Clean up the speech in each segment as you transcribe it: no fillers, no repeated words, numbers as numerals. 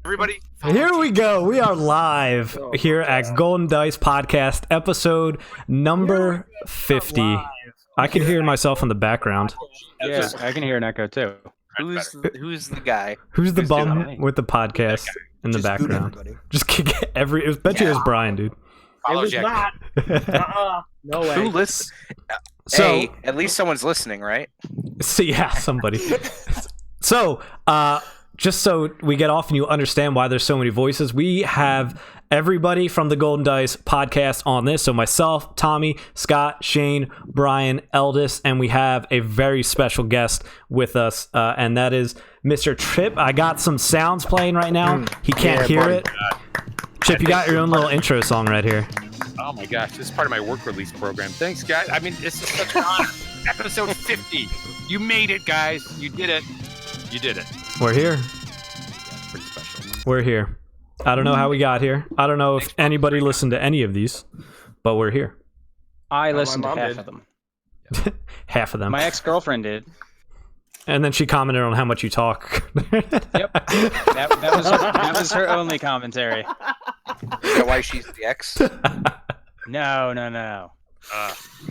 Everybody, here we go. We are live here at Golden Dice Podcast, episode number 50. I can hear myself in the background. Yeah, I can hear an echo too. who's the guy? Who's the bum doing it? with the podcast in the Just boot background? everybody. Just kick every. I bet you it was Brian, dude. It was not. No way. Who listens? So, Hey, at least someone's listening, right? so yeah, somebody. So, just so we get off and you understand why there's so many voices, we have everybody from the Golden Dice Podcast on this. So myself, Tommy, Scott, Shane, Brian, Eldest, and we have a very special guest with us, and that is Mr. Chip. I got some sounds playing right now. He can't hear it. Chip, you got your own little intro song right here. Oh my gosh, this is part of my work release program. Thanks, guys. I mean, this is such an honor. Episode 50. You made it, guys. You did it. You did it. We're here. Pretty special. We're here. I don't know how we got here. I don't know if anybody listened to any of these, but we're here. I listened to mom half did. of them. Half of them. My ex-girlfriend did. And then she commented on how much you talk. Yep. that was her only commentary. Is that why she's the ex? No.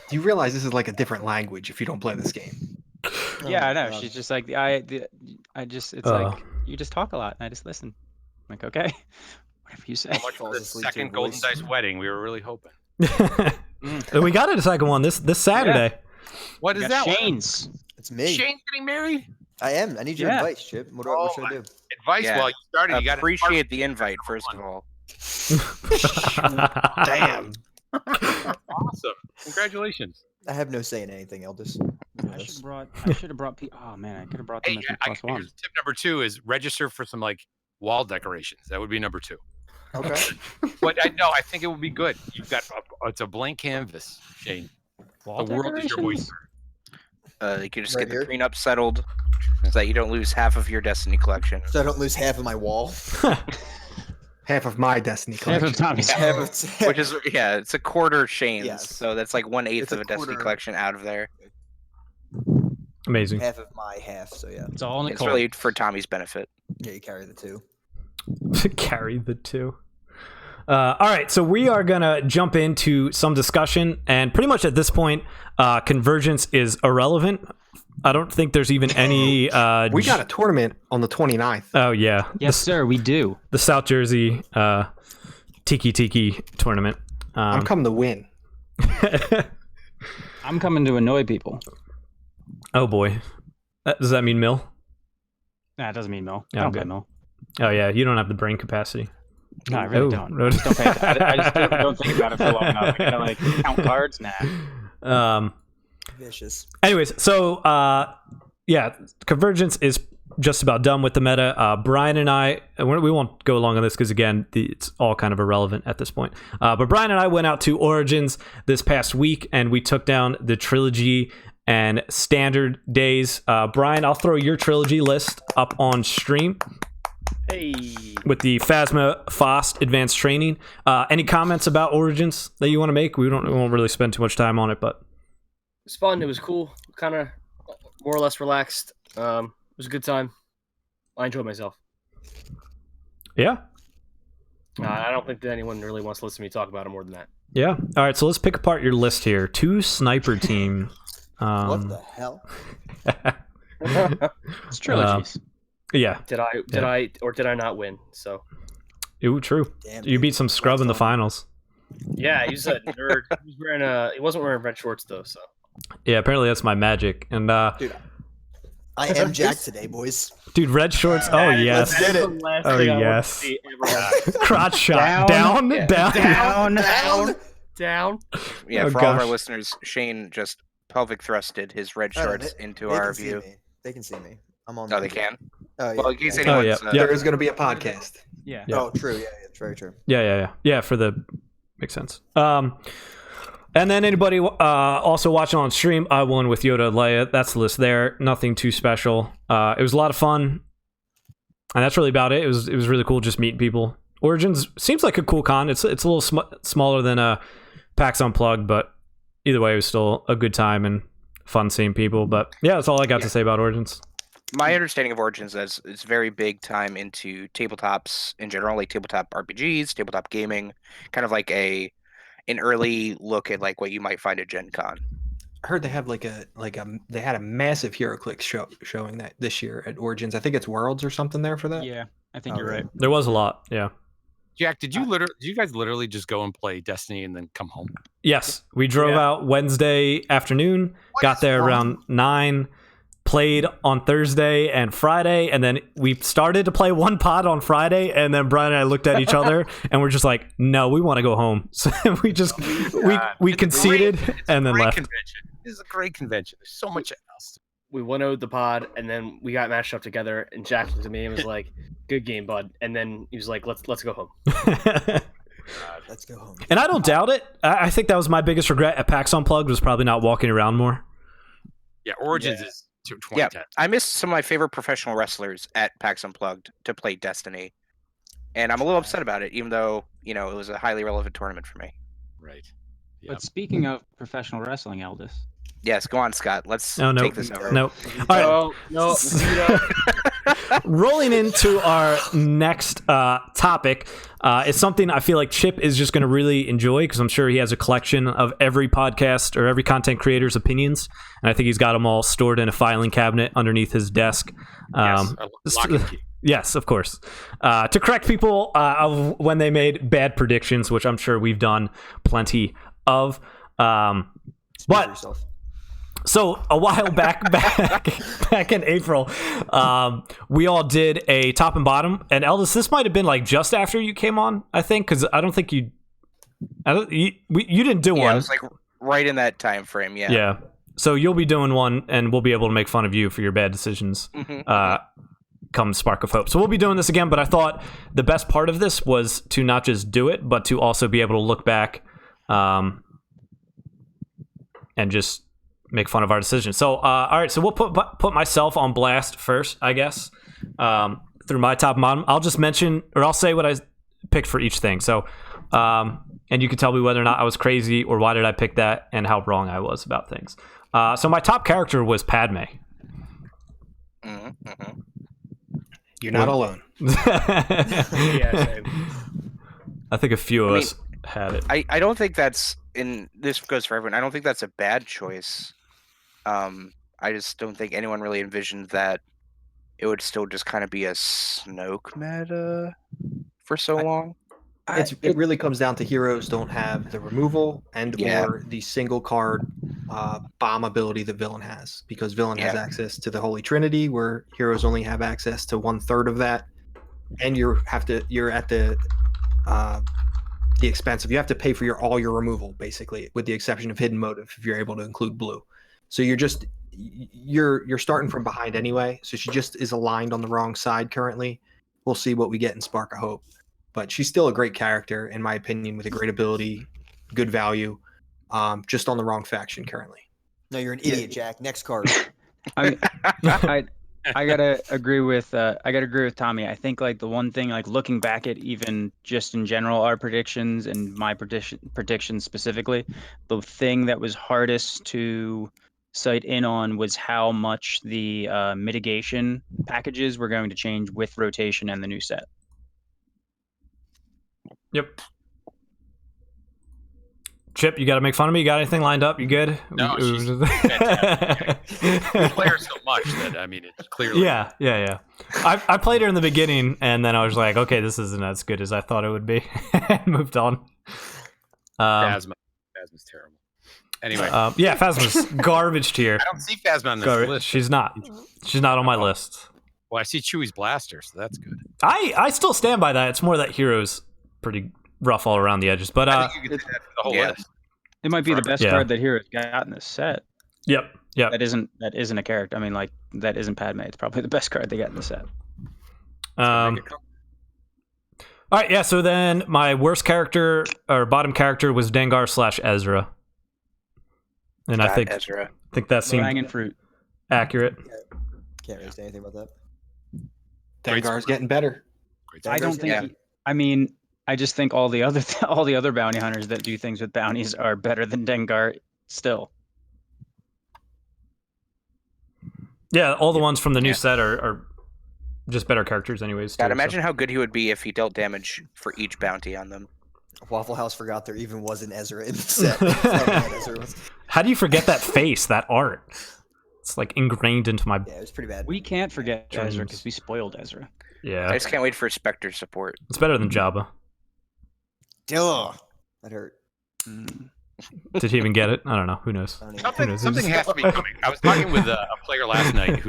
Do you realize this is like a different language if you don't play this game? Yeah, I know. God. She's just like it's like you just talk a lot and I just listen. I'm like, okay, whatever you say. So much for Falls the asleep to your second Golden voice. Dice wedding. We were really hoping. We got a second one this Saturday. What We is got that? Shane's. It's me. Shane's getting married? I am. I need your Yeah. advice, Chip. What should I do? Advice? Yeah. Well, you started. You got Appreciate the invite, first of all. Damn. Awesome. Congratulations. I have no say in anything, Eldest. I should have brought people. Oh man, I could have brought them Hey, as my plus one. here's tip number 2 is register for some like wall decorations. That would be number 2. Okay. But I think it would be good. You've got it's a blank canvas, Shane. Wall The world is your decorations? oyster. You can just Right get here? the prenup settled so that you don't lose half of your Destiny collection. So I don't lose half of my wall. Half of my Destiny Half collection. of Tommy's. Half of Which is, it's a quarter Shane's. Yes. So that's like 1/8 It's of a a Destiny quarter. collection out of there. Amazing. half of my half. So yeah, It's all It's Nicole. really for Tommy's benefit. yeah, you carry the two. Carry the two. All right, so we are gonna jump into some discussion, and pretty much at this point, convergence is irrelevant. I don't think there's even any. We got a tournament on the 29th. Oh yeah, Yes, sir. We do. the South Jersey Tiki tournament. I'm coming to win. I'm coming to annoy people. Oh boy, does that mean Mill? Nah, it doesn't mean Mill. Oh, I don't play good. Mill. Oh yeah, you don't have the brain capacity. No, I really Oh, don't. no. I just don't think. I just don't think about it for long enough. I gotta like count cards. Nah. Vicious. Anyways, so yeah, convergence is just about done with the meta. Brian and I, we won't go long on this because again, it's all kind of irrelevant at this point. But Brian and I went out to Origins this past week, and we took down the trilogy and standard days. Brian, I'll throw your trilogy list up on stream Hey. with the Phasma Fost advanced training. Any comments about Origins that you want to make? We won't really spend too much time on it, but It was fun. It was cool. Kind of more or less relaxed. It was a good time. I enjoyed myself. yeah. I don't think that anyone really wants to listen to me talk about it more than that. Yeah. All right. So let's pick apart your list here. 2 sniper team. What the hell? It's trilogies. Yeah. Did I not win? So Ooh, true. Damn. You beat some scrub in the finals. yeah, he's a nerd. He was wearing he wasn't wearing red shorts though. So Yeah. Apparently that's my magic. And Dude, I am Jack today, boys. dude, red shorts. Oh yes. Did it. The last Oh, thing I want yes. to see ever. Crotch shot. Down. Yeah. Down. Down. Yeah, Oh, for all of our gosh. listeners, Shane just pelvic thrusted his red Oh, shorts they- into they our can see view. me. They can see me. I'm on. Oh, they can? Oh, yeah. Well, in case yeah. Oh, anyone's... yeah. Yeah. There is going to be a podcast. Yeah. Yeah. Oh, true. Yeah, it's very true. Yeah. For the makes sense. And then anybody also watching on stream, I won with Yoda and Leia. That's the list there. Nothing too special. It was a lot of fun, and that's really about it. It was really cool just meeting people. Origins seems like a cool con. It's a little smaller than PAX Unplugged, but either way, it was still a good time and fun seeing people. But yeah, that's all I got to say about Origins. My understanding of Origins is it's very big time into tabletops in general, like tabletop RPGs, tabletop gaming, kind of like an early look at like what you might find at Gen Con. I heard they have they had a massive HeroClix showing that this year at Origins. I think it's Worlds or something there for that. Yeah, I think you're right. There was a lot, yeah. Jack, did you guys literally just go and play Destiny and then come home? Yes, we drove out Wednesday afternoon, got there around 9, played on Thursday and Friday, and then we started to play one pod on Friday, and then Brian and I looked at each other and we're just like, no, we want to go home. So we just we conceded and then left. Convention. This is a great convention. There's so much else. We 1-0'd the pod, and then we got matched up together. And Jack looked at me and was like, "Good game, bud." And then he was like, "Let's go home." Let's go home. And I don't doubt it. I think that was my biggest regret at PAX Unplugged, was probably not walking around more. Yeah, Origins is 2010. Yeah, I missed some of my favorite professional wrestlers at PAX Unplugged to play Destiny, and I'm a little upset about it, even though it was a highly relevant tournament for me. Right. Yep. But speaking of professional wrestling, Aldous. Yes, go on, Scott. Let's take this over. No. All right. No. Rolling into our next topic, it's something I feel like Chip is just going to really enjoy, because I'm sure he has a collection of every podcast or every content creator's opinions, and I think he's got them all stored in a filing cabinet underneath his desk. Yes, lock and key. Yes, of course. To correct people of when they made bad predictions, which I'm sure we've done plenty of. But Yourself. so a while back in April, we all did a top and bottom. And Eldis, this might have been like just after you came on, I think, because I don't think you didn't do Yeah, one. it was like right in that time frame. Yeah. Yeah. So you'll be doing one, and we'll be able to make fun of you for your bad decisions. Come Spark of Hope. So we'll be doing this again, but I thought the best part of this was to not just do it, but to also be able to look back and just make fun of our decisions. So, all right, so we'll put myself on blast first, I guess, through my top and bottom. I'll just mention, or I'll say what I picked for each thing. So, and you can tell me whether or not I was crazy, or why did I pick that, and how wrong I was about things. So my top character was Padme. You're not alone. Yeah, same. I think a few of us had it. I don't think that's this goes for everyone. I don't think that's a bad choice. I just don't think anyone really envisioned that it would still just kind of be a Snoke meta for so long. It really comes down to heroes don't have the removal or the single card bomb ability that villain has, because villain has access to the Holy Trinity, where heroes only have access to 1/3 of that, and you're at the expense of, you have to pay for all your removal, basically, with the exception of hidden motive if you're able to include blue. So you're starting from behind anyway. So she just is aligned on the wrong side currently. We'll see what we get in Spark of Hope. But she's still a great character, in my opinion, with a great ability, good value, just on the wrong faction currently. No, you're an idiot, Jack. Next card. I gotta agree with Tommy. I think like the one thing, like looking back at even just in general our predictions and my predictions specifically, the thing that was hardest to sight in on was how much the mitigation packages were going to change with rotation and the new set. Yep. Chip, you got to make fun of me? You got anything lined up? You good? No, she's fantastic. We play her so much that, I mean, it's clearly... Yeah. I played her in the beginning, and then I was like, okay, this isn't as good as I thought it would be. And moved on. Phasma's terrible. Anyway. Yeah, Phasma's garbage tier. I don't see Phasma on this list. She's not on my list. Well, I see Chewie's blaster, so that's good. I still stand by that. It's more that Hero's pretty rough all around the edges. But I think you could say that for the whole list. It might be the best card that Hero's got in this set. Yep. That isn't a character. I mean, like, that isn't Padme. It's probably the best card they got in the set. All right, yeah. So then my worst character or bottom character was Dengar / Ezra. And I God, think Ezra. that seemed Hanging fruit. accurate. Can't really say anything about that. Great Dengar's score. getting better. Great I don't think. Yeah. I mean, I just think all the other bounty hunters that do things with bounties are better than Dengar. Still, Yeah, all the ones from the new Yeah. set are just better characters, anyways. God, too, imagine how good he would be if he dealt damage for each bounty on them. Waffle House forgot there even was an Ezra in the set. Ezra was, How do you forget that face, that art? It's like ingrained into my. yeah, it was pretty bad. we can't forget Ezra Dreams. because we spoiled Ezra. Yeah, I just can't wait for Spectre support. it's better than Jabba. Duh. That hurt. Did he even get it? I don't know. Who knows? I don't even- Something, knows? something has to be coming. I was talking with a player last night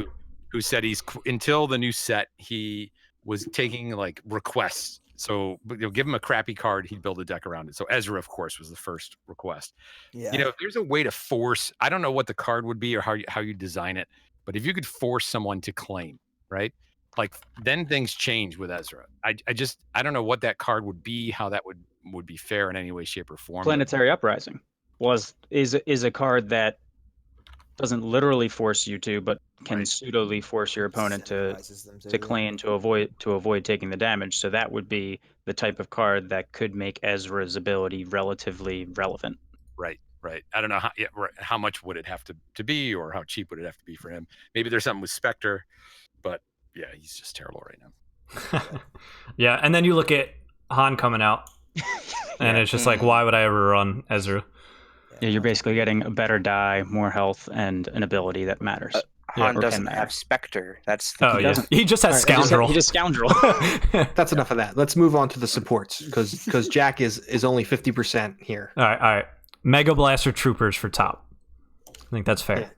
who said until the new set he was taking like requests. So give him a crappy card, he'd build a deck around it. So Ezra, of course, was the first request. Yeah. You know, if there's a way to force, I don't know what the card would be or how you design it, but if you could force someone to claim, right? Like then things change with Ezra. I don't know what that card would be, how that would be fair in any way, shape, or form. Planetary Uprising is a card that doesn't literally force you to, but can Right. pseudo force your opponent to Incentivizes them to claim to avoid taking the damage. So that would be the type of card that could make Ezra's ability relatively relevant. Right. I don't know how much would it have to be, or how cheap would it have to be for him. Maybe there's something with Spectre, but yeah, he's just terrible right now. Yeah, and then you look at Han coming out, and it's just like, why would I ever run Ezra? Yeah, you're basically getting a better die, more health, and an ability that matters. Han or doesn't can have matter. Spectre. That's the Oh key. yeah, he just has All right, scoundrel. He just scoundrel. That's enough of that. Let's move on to the supports because Jack is only 50% here. All right. Mega Blaster Troopers for top. I think that's fair. Yeah.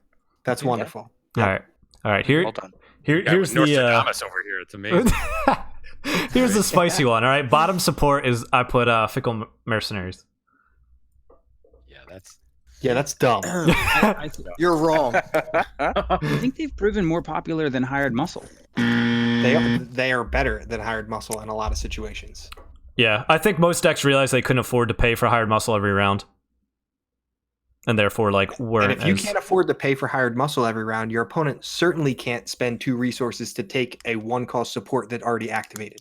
That's wonderful. All right. Here, Well done. here's the. Nostradamus over here. It's amazing. Here's the spicy one. All right, bottom support is I put Fickle Mercenaries. Yeah, that's Yeah, that's dumb. You're wrong. I think they've proven more popular than Hired Muscle. They are better than hired muscle in a lot of situations. Yeah, I think most decks realized they couldn't afford to pay for hired muscle every round, and therefore weren't. And if you as- can't afford to pay for hired muscle every round, your opponent certainly can't spend 2 resources to take a 1-cost support that already activated.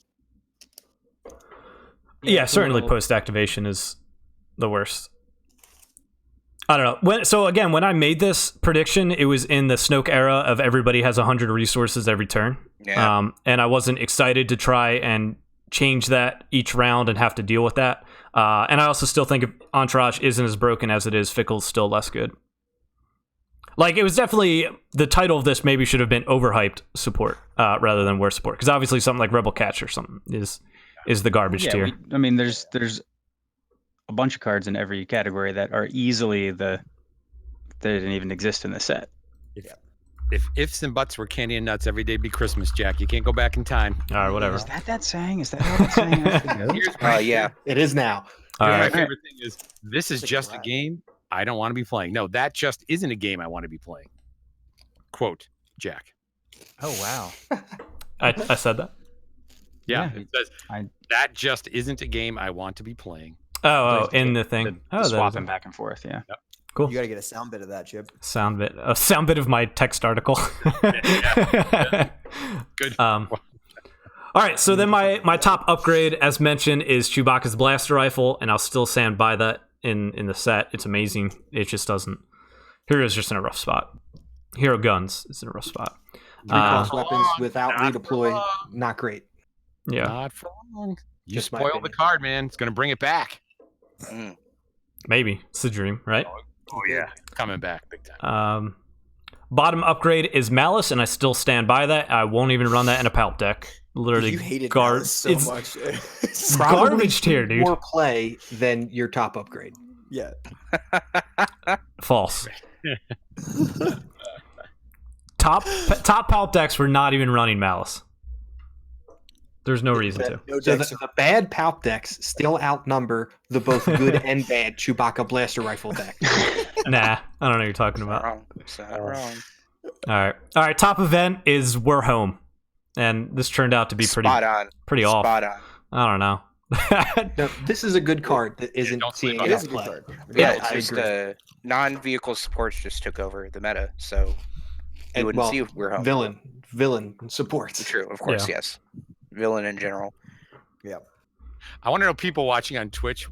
Yeah, it's a certainly little- post activation is the worst. I don't know. When I made this prediction, it was in the Snoke era of everybody has 100 resources every turn. Yeah. And I wasn't excited to try and change that each round and have to deal with that. And I also still think if Entourage isn't as broken as it is, Fickle's still less good. Like, it was definitely, the title of this maybe should have been overhyped support rather than worse support. Because obviously something like Rebel Catch or something is the garbage tier. I mean, there's a bunch of cards in every category that are easily they didn't even exist in the set. If ifs and buts were candy and nuts, every day be Christmas, Jack. You can't go back in time. All right, whatever. Is that saying? Is that how that saying actually goes? Here's Yeah. It is now. All my right. favorite thing is this is Like just a right. game I don't want to be playing. No, that just isn't a game I want to be playing. Quote, Jack. Oh wow. I said that. Yeah, Yeah, it says that just isn't a game I want to be playing. Oh, in the thing. The that swapping is- back and forth. Yeah. Cool. You got to get a sound bit of that, Chip. Sound bit of my text article. Good. All right, so then my top upgrade, as mentioned, is Chewbacca's blaster rifle, and I'll still stand by that in the set. It's amazing. It just doesn't. Hero's just in a rough spot. Hero guns is in a rough spot. 3-cost Uh, weapons without not redeploy, for long. not great. Yeah, Not for long. You Just my spoiled the opinion. card, man. It's gonna bring it back. Mm. maybe it's the dream, right? Oh yeah, coming back big time. Bottom upgrade is Malice, and I still stand by that. I won't even run that in a Palp deck. Literally, You hated guard. Malice so it's much. it's Probably garbage tier, dude. More play than your top upgrade. yeah. False. top Palp decks were not even running Malice. There's no reason to. No So decks. the bad Palp decks still outnumber the both good and bad Chewbacca blaster rifle deck. Nah, I don't know what you're talking about. Wrong. It's not wrong. All right. Top event is We're Home, and this turned out to be Spot on. pretty off. Spot on. I don't know. No, this is a good card that isn't don't seeing sleep It on is a enough good play. card. Yeah, I it's just agree. non-vehicle supports just took over the meta, so you And, wouldn't well, see we're home. villain supports. True, of course, Yeah. yes. Villain in general. Yeah. I want to know, people watching on Twitch,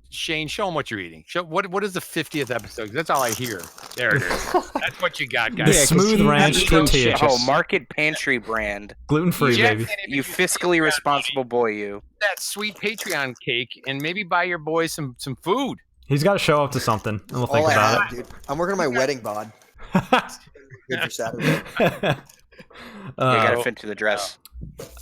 Shane, show them what you're eating. Show what is the 50th episode? That's all I hear. There it is. That's what you got, The guys. 'cause smooth he ranch eats those tortilla shits. chips. Oh, Market Pantry brand. Gluten free, Jack baby. can't even You use fiscally that responsible boy, you. money, that sweet Patreon cake, and maybe buy your boys some food. He's got to show up to something, and we'll think All I about have, dude. I'm working on my wedding bod. it. Good for Saturday. You gotta Oh, fit to the dress.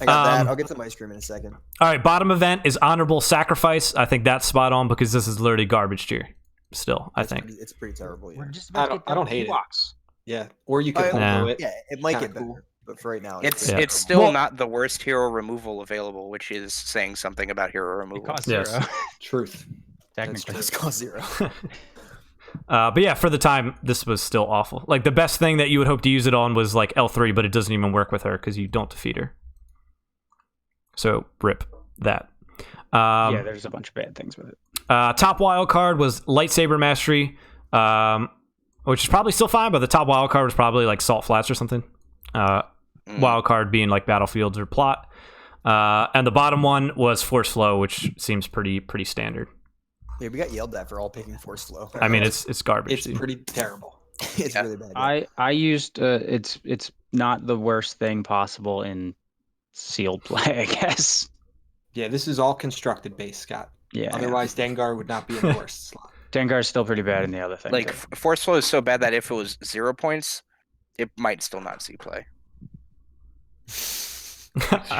I got Um, that. I'll get some ice cream in a second. All right, bottom event is honorable sacrifice. I think that's spot on because this is literally garbage tier. Still, I think. It's pretty terrible. Yeah. We're just I about to don't- get I don't the hate it. box. Yeah, or you could Oh, hold yeah. it. Yeah, it might Kinda get better, cool. but for right now, It's Yeah. it's still Well- not the worst hero removal available, which is saying something about hero It removal. costs Yes. 0. Truth. Technically. it's cost 0. But yeah, for the time, this was still awful. Like the best thing that you would hope to use it on was like L3, but it doesn't even work with her because you don't defeat her. So rip that. Yeah, there's a bunch of bad things with it. Top wild card was lightsaber mastery, which is probably still fine, but the top wild card was probably like salt flats or something. Wild card being like battlefields or plot. And the bottom one was force flow, which seems pretty standard. Yeah, we got yelled at for all picking force flow. I mean, it's garbage. It's dude. pretty terrible. it's Yeah. really bad. Yeah. I used it's not the worst thing possible in sealed play, I guess. Yeah, this is all constructed base, Scott. Yeah. Otherwise, Dengar would not be in the worst slot. Dengar's still pretty bad in the other thing. Like too. force flow is so bad that if it was 0 points, it might still not see play.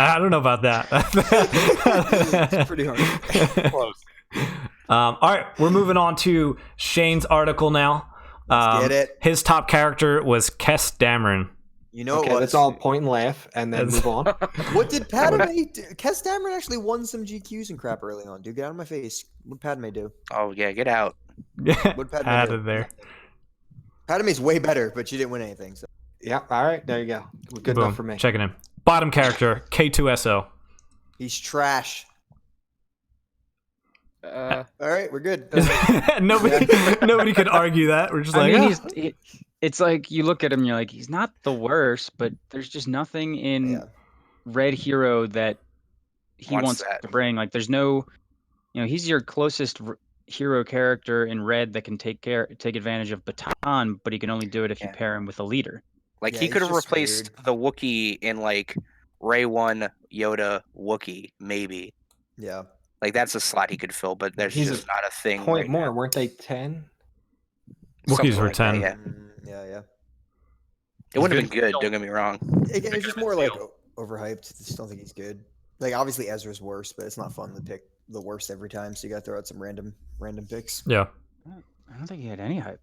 I don't know about that. It's pretty hard. Close. All right, we're moving on to Shane's article now. Get it? His top character was Kes Dameron. You know Okay, what? let's all point and laugh and then That's- move on. What did Padme do? Kes Dameron actually won some GQs and crap early on, dude. Get out of my face. What Padme do? Oh yeah, get out. What Padme Out do? of there. Padme's way better, but she didn't win anything. So Yeah, all right, there you go. Good Boom. enough for me. Checking in. Bottom character K2SO. he's trash. All right, we're good. nobody could argue that. We're just I like, mean, "Ah." it's like you look at him, you're like, he's not the worst, but there's just nothing in Yeah. Red Hero that he Wants wants that. to bring. Like, there's no, he's your closest hero character in Red that can take advantage of Baton, but he can only do it if you Yeah. pair him with a leader. Like Yeah, he he's could have just replaced weird. the Wookiee in like Ray 1 Yoda Wookiee, maybe. Yeah. Like that's a slot he could fill, but there's He's just a not a thing. Point right more, now. weren't they 10? Wookiees Something were like that, 10. Yeah, Yeah. it would have good been good. still. Don't get me wrong. Again, it's just Good more like deal. overhyped. I just don't think he's good. Like obviously Ezra's worse, but it's not fun to pick the worst every time. So you got to throw out some random picks. Yeah. I don't think he had any hype.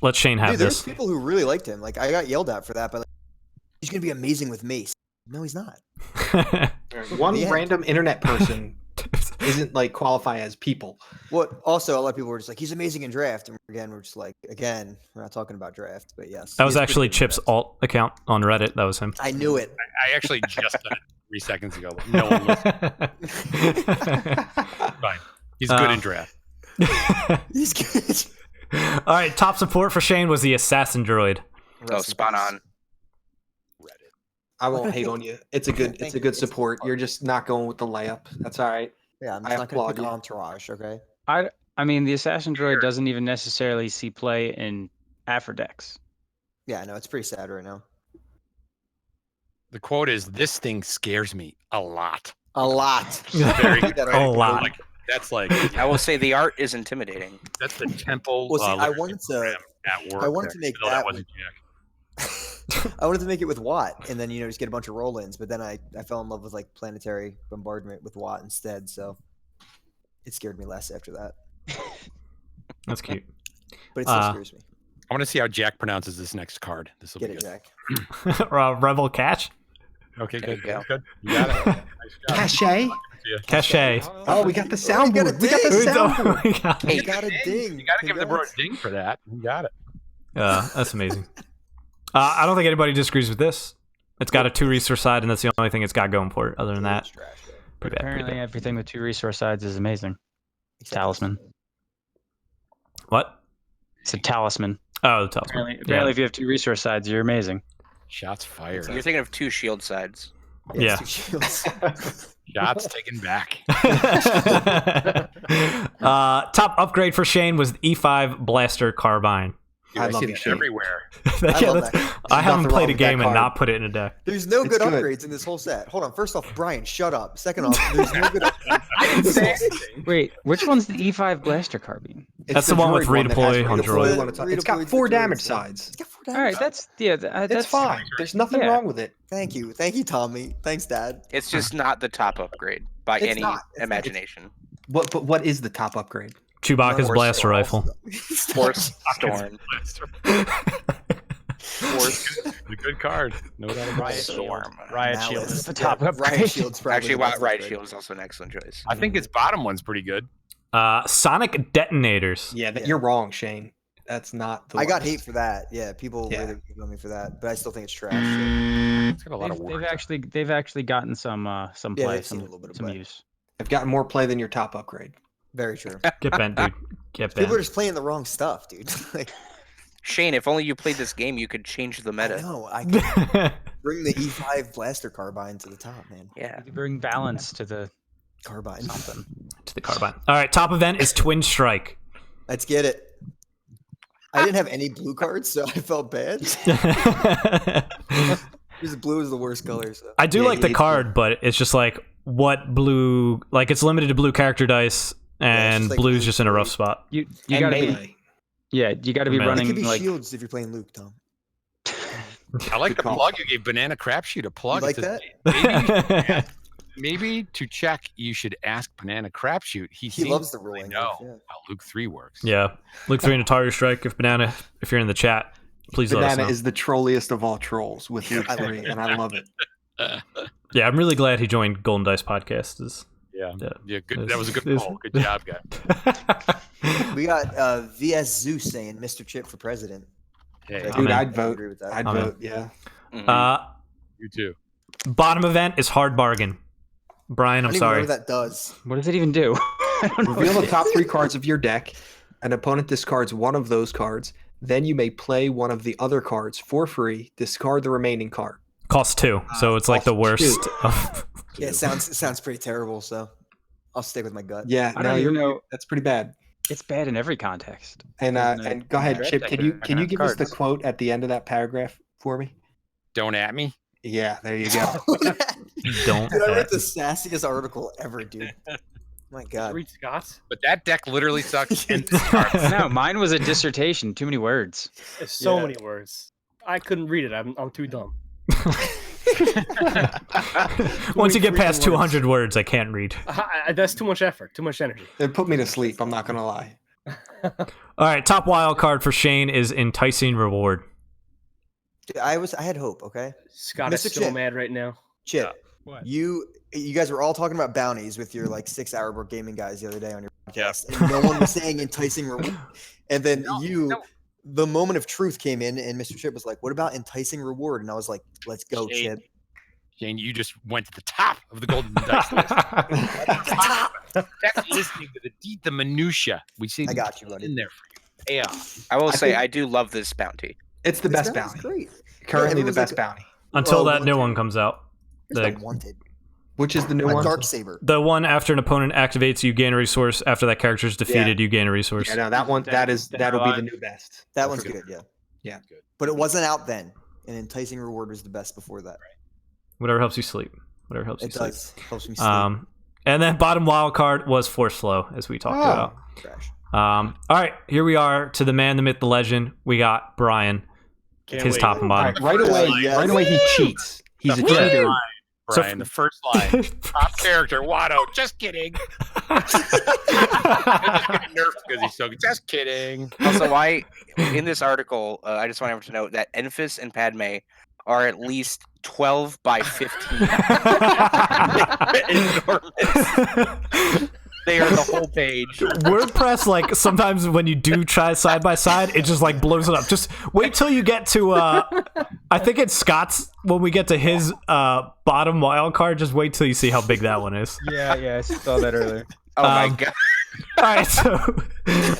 Let Shane have Dude, there's this. people who really liked him. Like I got yelled at for that, but like, he's gonna be amazing with Mace. No, he's not. One The end. random internet person isn't like qualify as people. What? Also, a lot of people were just like, he's amazing in draft, and again, we're just like, we're not talking about draft, but yes, That he was is pretty actually good in Chip's draft. alt account on Reddit. That was him. I knew it. I actually just said it 3 seconds ago, but no one listened. Fine. He's good in draft. He's good. All right, top support for Shane was the assassin droid. Oh, Rest in spot peace. on. I won't hate on you. It's a good Thank you. good support. You're just not going with the layup. That's all right. Yeah, I'm I just not gonna applaud pick you. Entourage. Okay. I mean, the assassin droid doesn't even necessarily see play in Afrodex. Yeah, no, it's pretty sad right now. The quote is, "This thing scares me a lot." A lot. Very Read that A article. lot. Like, that's like I will say the art is intimidating. that's the temple. Well, see, I literacy wanted to- program at work. I wanted there. to make No, that wasn't Jack. I wanted to make it with Watt, and then just get a bunch of roll-ins. But then I fell in love with like planetary bombardment with Watt instead. So it scared me less after that. That's cute. But it still Uh, scares me. I want to see how Jack pronounces this next card. This will Get be it, good. Jack. Rebel Catch? Okay, There good, you go. good. You got it. Nice job. Cachet. Yeah. Cachet. Oh, we got the Oh, we got a soundboard. We got the ding. soundboard. We got- Hey, You got a ding. You got to give the bro a Congrats. ding for that. You got it. That's amazing. I don't think anybody disagrees with this. It's got a 2 resource side, and that's the only thing it's got going for it. Other than that, It's trash, Pretty bad. Apparently, Pretty bad. everything with 2 resource sides is amazing. Except Talisman. What? It's a talisman. Oh, the talisman. Apparently, if you have 2 resource sides, you're amazing. Shots fired. You're thinking of 2 shield sides. Yeah. it's 2 shields. Shots taken back. Top upgrade for Shane was the E5 Blaster Carbine. Dude, I I love see that that shit. everywhere. Yeah, love that's- that. I There's haven't nothing played wrong a with that game and card. not put it in a deck. There's no It's good good. upgrades in this whole set. Hold on. First off, Brian, shut up. Second off, there's no good upgrades. Wait, which one's the E5 Blaster Carbine? It's That's the one with droid that has redeploy on redeploy droid. on its side. It's got Redeployed 4 the droids, damage yeah. sides. It's got 4 All damage. right, that's that's It's fine. There's nothing yeah. wrong with it. Thank you, Tommy. Thanks, Dad. It's just not the top upgrade by It's any not. It's not. imagination. But what is the top upgrade? Chewbacca's Force blaster rifle. Force Storm. Force A good card. No doubt about it. Storm. Riot Shield Malice. is the top Yeah, upgrade. Riot Shield's probably Actually, the best Riot upgrade. Shield is also an excellent choice. I think its bottom one's pretty good. Sonic detonators. Yeah, Yeah. you're wrong, Shane. That's not the I got worst. hate for that. Yeah, people Yeah. really hate on me for that, but I still think it's trash. It's got a lot of work. They've actually gotten some Yeah, play, they've seen a little bit of some play. use. I've gotten more play than your top upgrade. Very true. Get bent, dude. Get People are bent. just playing the wrong stuff, dude. Like, Shane, if only you played this game, you could change the I meta. know. I could bring the E5 Blaster Carbine to the top, man. Yeah. You bring balance to the Carbine. something. To the carbine. All right, top event is Twin Strike. Let's get it. I didn't have any blue cards, so I felt bad. Because blue is the worst color. So. I do Yeah, like the it's card, but it's just like what blue, like it's limited to blue character dice, and just like blue's blue just in a rough three. spot. You And gotta be melee. you gotta be Melee. It could running be like shields if you're playing Luke, Tom. I like Good the call. plug you gave Banana Crapshoot a plug. You like It says, that? Maybe to check, you should ask Banana Crapshoot. He He seems loves the to ruling. know Yeah. how Luke 3 works. Yeah, Luke 3 and Atari Strike. If Banana, if you're in the chat, please let us Banana know. is the trolliest of all trolls with Luke I love 3, it. and I love it. Yeah, I'm really glad he joined Golden Dice Podcast. Is Yeah. Yeah. Yeah, good. This- That was a good this- poll. Good job, guy. We got VS Zeus saying Mr. Chip for president. Hey, Dude, Dude, Amen. I'd vote. agree with that. I'd Amen. vote, yeah. Mhm. you too. Bottom event is Hard Bargain. Brian, I I'm don't even know sorry. what that does. what does it even do? I don't know Reveal what the it top is. 3 cards of your deck. An opponent discards one of those cards. Then you may play one of the other cards for free. Discard the remaining card. Cost 2, so it's like the cost worst. 2. Of, Yeah, it sounds pretty terrible. So I'll stick with my gut. Yeah, I no, don't even you're know. that's pretty bad. It's bad in every context. And Even and go ahead, draft Chip. deck Can are you gonna have give us the cards. quote at the end of that paragraph for me? Don't at me. Yeah, there you go. don't. Dude, I read the sassiest article ever, dude. My God. Reed Scott. But that deck literally sucks. And No, mine was a dissertation. Too many words. There's so Yeah. many words. I couldn't read it. I'm too dumb. Once you get Read the past words. 200 words, I can't read. That's too much effort. Too much energy. It put me to sleep. I'm not gonna lie. All right, top wild card for Shane is Enticing Reward. Dude, I had hope. Okay, Scott is Mr. so Chip. mad right now. Chip. What? You guys were all talking about bounties with your like 6-hour board gaming guys the other day on your Yep. podcast, and no one was saying enticing reward. And then no. the moment of truth came in, and Mr. Chip was like, "What about enticing reward?" And I was like, "Let's go, Shane. Chip." Shane, you just went to the top of the golden dice list. That's listening to the minutia. We see I got you, buddy. in there for you. Payoff. I will I say think- I do love this bounty. It's the This best bounty's bounty. Great. Currently, the everyone's best like, bounty. Until Oh, that new wanted. one comes out. There's The, no wanted. Which is the new A one? Dark Saber. the one after an opponent activates, you gain a resource. After that character is defeated, you gain a resource. Yeah, no, that one. That'll be the new best. That one's good. good. Yeah. Yeah. Good. But it wasn't out then. And enticing reward was the best before that. Whatever helps you sleep. Whatever helps you It sleep. does. Helps me sleep. And then bottom wild card was Force Flow, as we talked about. Trash. All right, here we are to the man, the myth, the legend. We got Brian. Can't His wait. top and bottom. Right away, Yes. right away, he cheats. He's a The first cheater. line, So Brian, the first line. Top character, Watto. Just kidding. Just getting nerfed because he's so good. Just kidding. Also, in this article, I just want everyone to note that Enfys and Padme are at least 12 by 15. Enormous. They are the whole page. WordPress, like sometimes when you do try side by side, it just like blows it up. Just wait till you get to I think it's Scott's when we get to his bottom wild card. Just wait till you see how big that one is. Yeah, I saw that earlier. Oh my Um, god. All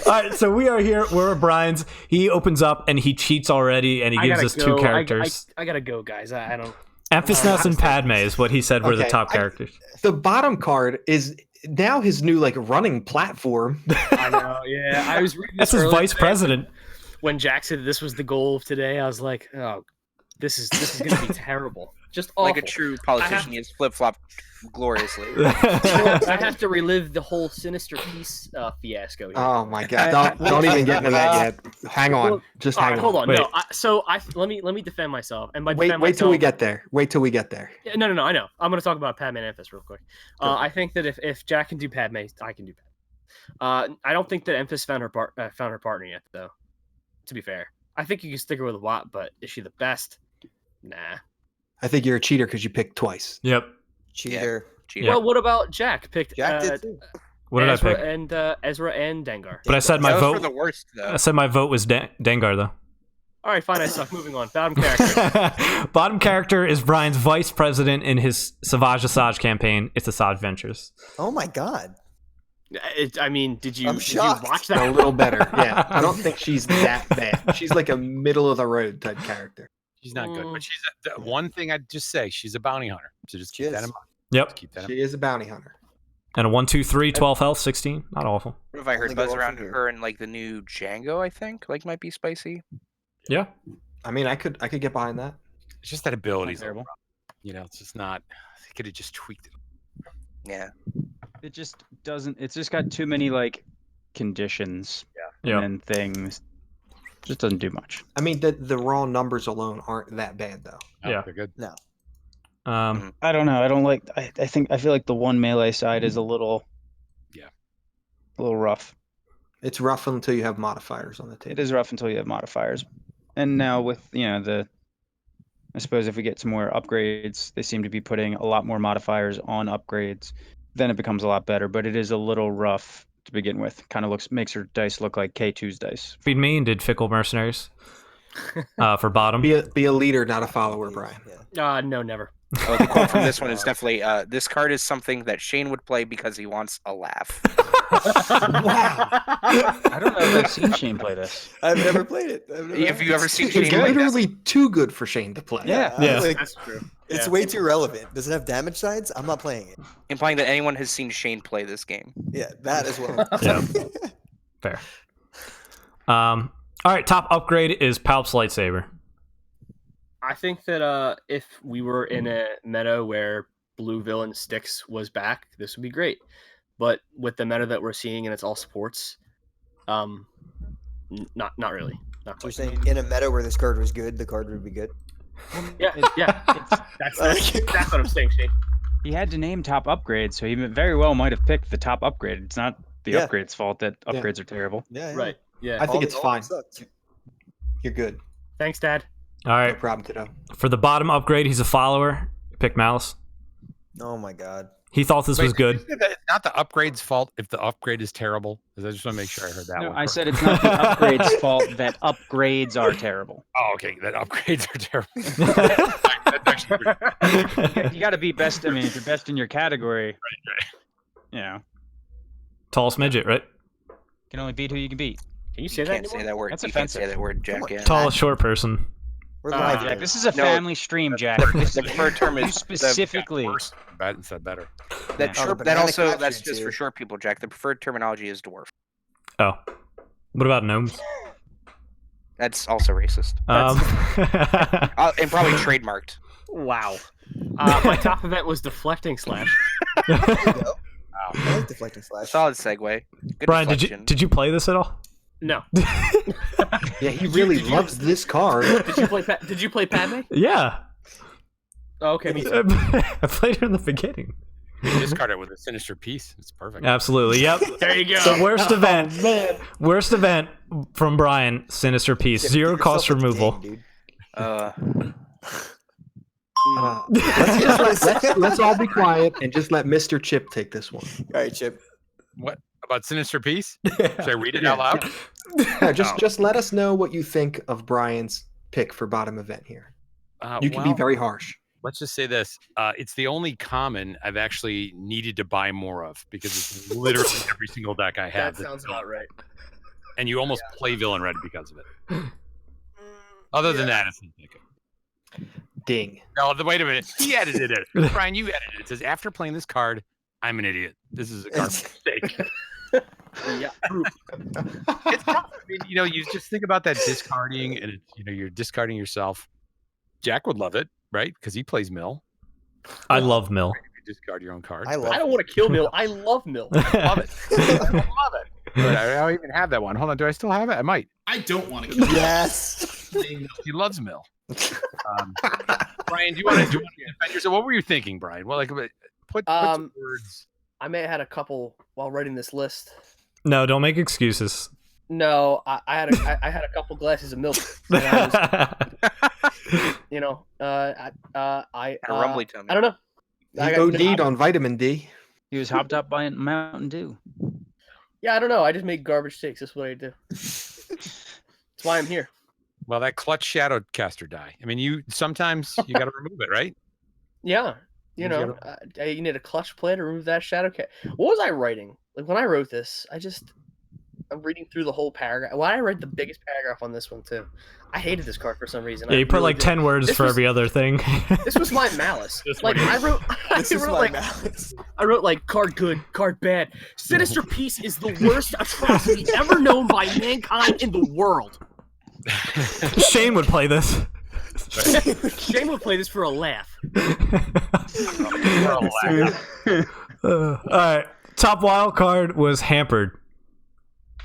right, so we are here. We're at Brian's. He opens up and he cheats already, and he I gives gotta us go. two characters. I gotta go, guys. I don't. Emphasis and Padme is what he said were the Okay, top characters. The bottom card is now his new like running platform. I know. Yeah, I was reading That's this his earlier vice today. president. When Jack said this was the goal of today, I was like, oh, this is gonna be terrible. Just awful. Like a true politician, he has flip flopped gloriously. I have to relive the whole Sinister Peace fiasco. Here. Oh my god! Don't even get into that yet. Hang on, Well, just All hang right, on. hold on. Wait. No, let me defend myself. And by Wait defend till myself, we get there. Wait till we get there. Yeah, no. I know. I'm gonna talk about Padme and Emphas real quick. I think that if Jack can do Padme, I can do Padme. I don't think that Emphas found her partner yet, though. To be fair, I think you can stick her with Watt, but is she the best? Nah. I think you're a cheater because you picked twice. Yep. Cheater. Cheater. Well, what about Jack? Picked Jack did too. What did I Ezra pick? and Ezra and Dengar. But I said my Those were vote. the worst though. I said my vote was Dengar though. All right, fine. I suck. Moving on. Bottom character. Bottom character is Brian's vice president in his Savage Asajj campaign. It's Asajj Ventures. Oh my god. I mean, did you I'm shocked. watch A that? little better. Yeah, I don't think she's that bad. She's like a middle of the road type character. She's not good, Mm. but she's one thing I'd just say. She's a bounty hunter, so just She keep that is. in mind. Yep. Keep that in She is a bounty hunter. And a 1, 2, 3, 12 health, 16. Not awful. What have I heard Only go buzz up around from here. her and like the new Django? I think like might be spicy. Yeah. I mean, I could get behind that. It's just that ability's terrible. You know, it's just not. They could have just tweaked it. Yeah. It just doesn't. It's just got too many like conditions Yeah. and things. Just doesn't do much. I mean, the raw numbers alone aren't that bad though. No, Yeah. they're good. I don't know. I don't like. I feel like the one melee side is a little. Yeah. A little rough. It's rough until you have modifiers on the table. It is rough until you have modifiers. And now with I suppose if we get some more upgrades, they seem to be putting a lot more modifiers on upgrades. Then it becomes a lot better. But it is a little rough to begin with. Kind of makes her dice look like K2's dice. Feed me and did Fickle Mercenaries for bottom. Be a leader, not a follower, Brian. Yeah. No, never. Oh, the quote from this one is definitely this card is something that Shane would play because he wants a laugh. Wow. I don't know if I've seen Shane play this. I've never played it. I've never Have you ever seen It's Shane play this? literally too good for Shane to play. Yeah. Yeah. like, That's true. it's Yeah. way too relevant. Does it have damage sides? I'm not playing it. Implying that anyone has seen Shane play this game. Yeah, that as well. Yeah. Fair. All right. Top upgrade is Palp's lightsaber. I think that if we were in a meta where blue villain Styx was back, this would be great. But with the meta that we're seeing and it's all sports, not really. Not You're quite. saying in a meta where this card was good, the card would be good. Yeah, that's what I'm saying, Shane. He had to name top upgrades, so he very well might have picked the top upgrade. It's not the Yeah. upgrade's fault that Yeah. upgrades are terrible. Yeah, Right. Yeah. I think All- it's all fine. sucked. You're good. Thanks, Dad. All No right. problem, Tito. For the bottom upgrade, he's a follower. Pick Malice. Oh my god. He thought this was Wait, did you good. say that it's not the upgrade's fault if the upgrade is terrible. 'Cause I just want to make sure I heard that No, one. I correct. said it's not the upgrade's fault that upgrades are terrible. Oh, okay. That upgrades are terrible. That's actually pretty- You got to be best. I mean, if you're best in your category, you know, Tallest midget, right? you can only beat who you can beat. Can you You say that can't say anymore? that word. That's You can't say offensive. that word, Come Jack. on. Yeah. Tallest short person. We're Ah, live. Jack, here. this is a No, family stream, Jack. This, The preferred term you is specifically. Worse. Bad instead better. that. Yeah. Oh, the That banana also capture that's just too. for short people, Jack. The preferred terminology is dwarf. Oh. What about gnomes? That's also racist and probably trademarked. Wow. My top event was deflecting slash. There you go. I like deflecting slash. Solid segue. Good Brian, deflection. did you play this at all? No. Yeah, he really loves this card. Did you play Padme? Yeah. Oh, okay. Me too. I played her in the beginning. You discard it with a sinister piece. It's perfect. Absolutely. Yep. There you go. The worst event. Worst event from Brian, Sinister Piece. Yeah, Zero give cost yourself a removal. game, dude. Let's all be quiet and just let Mr. Chip take this one. All right, Chip. What about sinister piece? Should I read it out loud? Yeah, just let us know what you think of Brian's pick for bottom event here. You can be well, very harsh. let's just say this. It's the only common I've actually needed to buy more of because it's literally every single deck I have. That sounds about right. And you almost play villain red because of it. Other than that, it's not Ding. no, wait a minute. He edited it. Brian, you edited it. It says, after playing this card, I'm an idiot. This is a card mistake. Yeah. It's tough. I mean, you just think about that discarding, and you're discarding yourself. Jack would love it, right? Because he plays Mill. I love Mill. You discard your own card. I love I don't want to kill Mill. I love Mill. love it. I love it. But I don't even have that one. Hold on. Do I still have it? I might. I don't want to kill you. Yes. He loves Mill. Brian, do you want to defend yourself? What were you thinking, Brian? Well, put some words. I may have had a couple while writing this list. No, don't make excuses. No, I had a couple glasses of milk. And I was, I A rumbly tummy. I don't know. He I got- OD'd on vitamin D. He was hopped up by Mountain Dew. Yeah, I don't know. I just make garbage takes. That's what I do. That's why I'm here. Well, that clutch Shadowcaster die. I mean, sometimes you got to remove it, right? Yeah, you need a clutch play to remove that shadow cat. What was I writing? Like when I wrote this, I'm reading through the whole paragraph. Why did I write the biggest paragraph on this one too? I hated this card for some reason. Yeah, I you put really like did. 10 words This for was- every other thing. This was my malice. This Like one I wrote, This is my like malice. I wrote like card good, card bad. Sinister Peace is the worst atrocity ever known by mankind in the world. Shane would play this. Shane would play this for a laugh. All right. Top wild card was Hampered.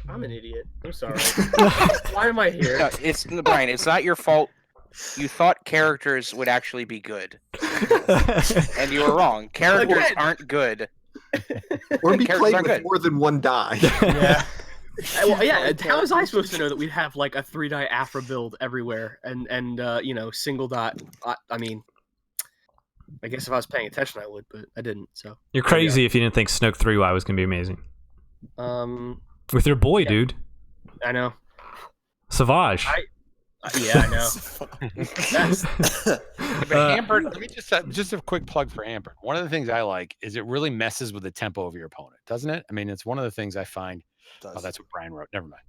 I'm an idiot. I'm sorry. Why am I here? No, it's Brian. It's not your fault. You thought characters would actually be good, and you were wrong. Characters Again. aren't good. Or be Characters played are with good. more than one die. Yeah. Well, yeah. How was I supposed to know that we'd have like a 3-die Afra build everywhere and single dot? I mean, I guess if I was paying attention, I would, but I didn't. So You're crazy if you didn't think Snoke 3Y was going to be amazing. With your boy, Yeah. dude. I know. Savage. Yeah, I know. But Hampered, let me just a quick plug for Hampered. One of the things I like is it really messes with the tempo of your opponent, doesn't it? I mean, it's one of the things I find. Oh, that's what Brian wrote. Never mind.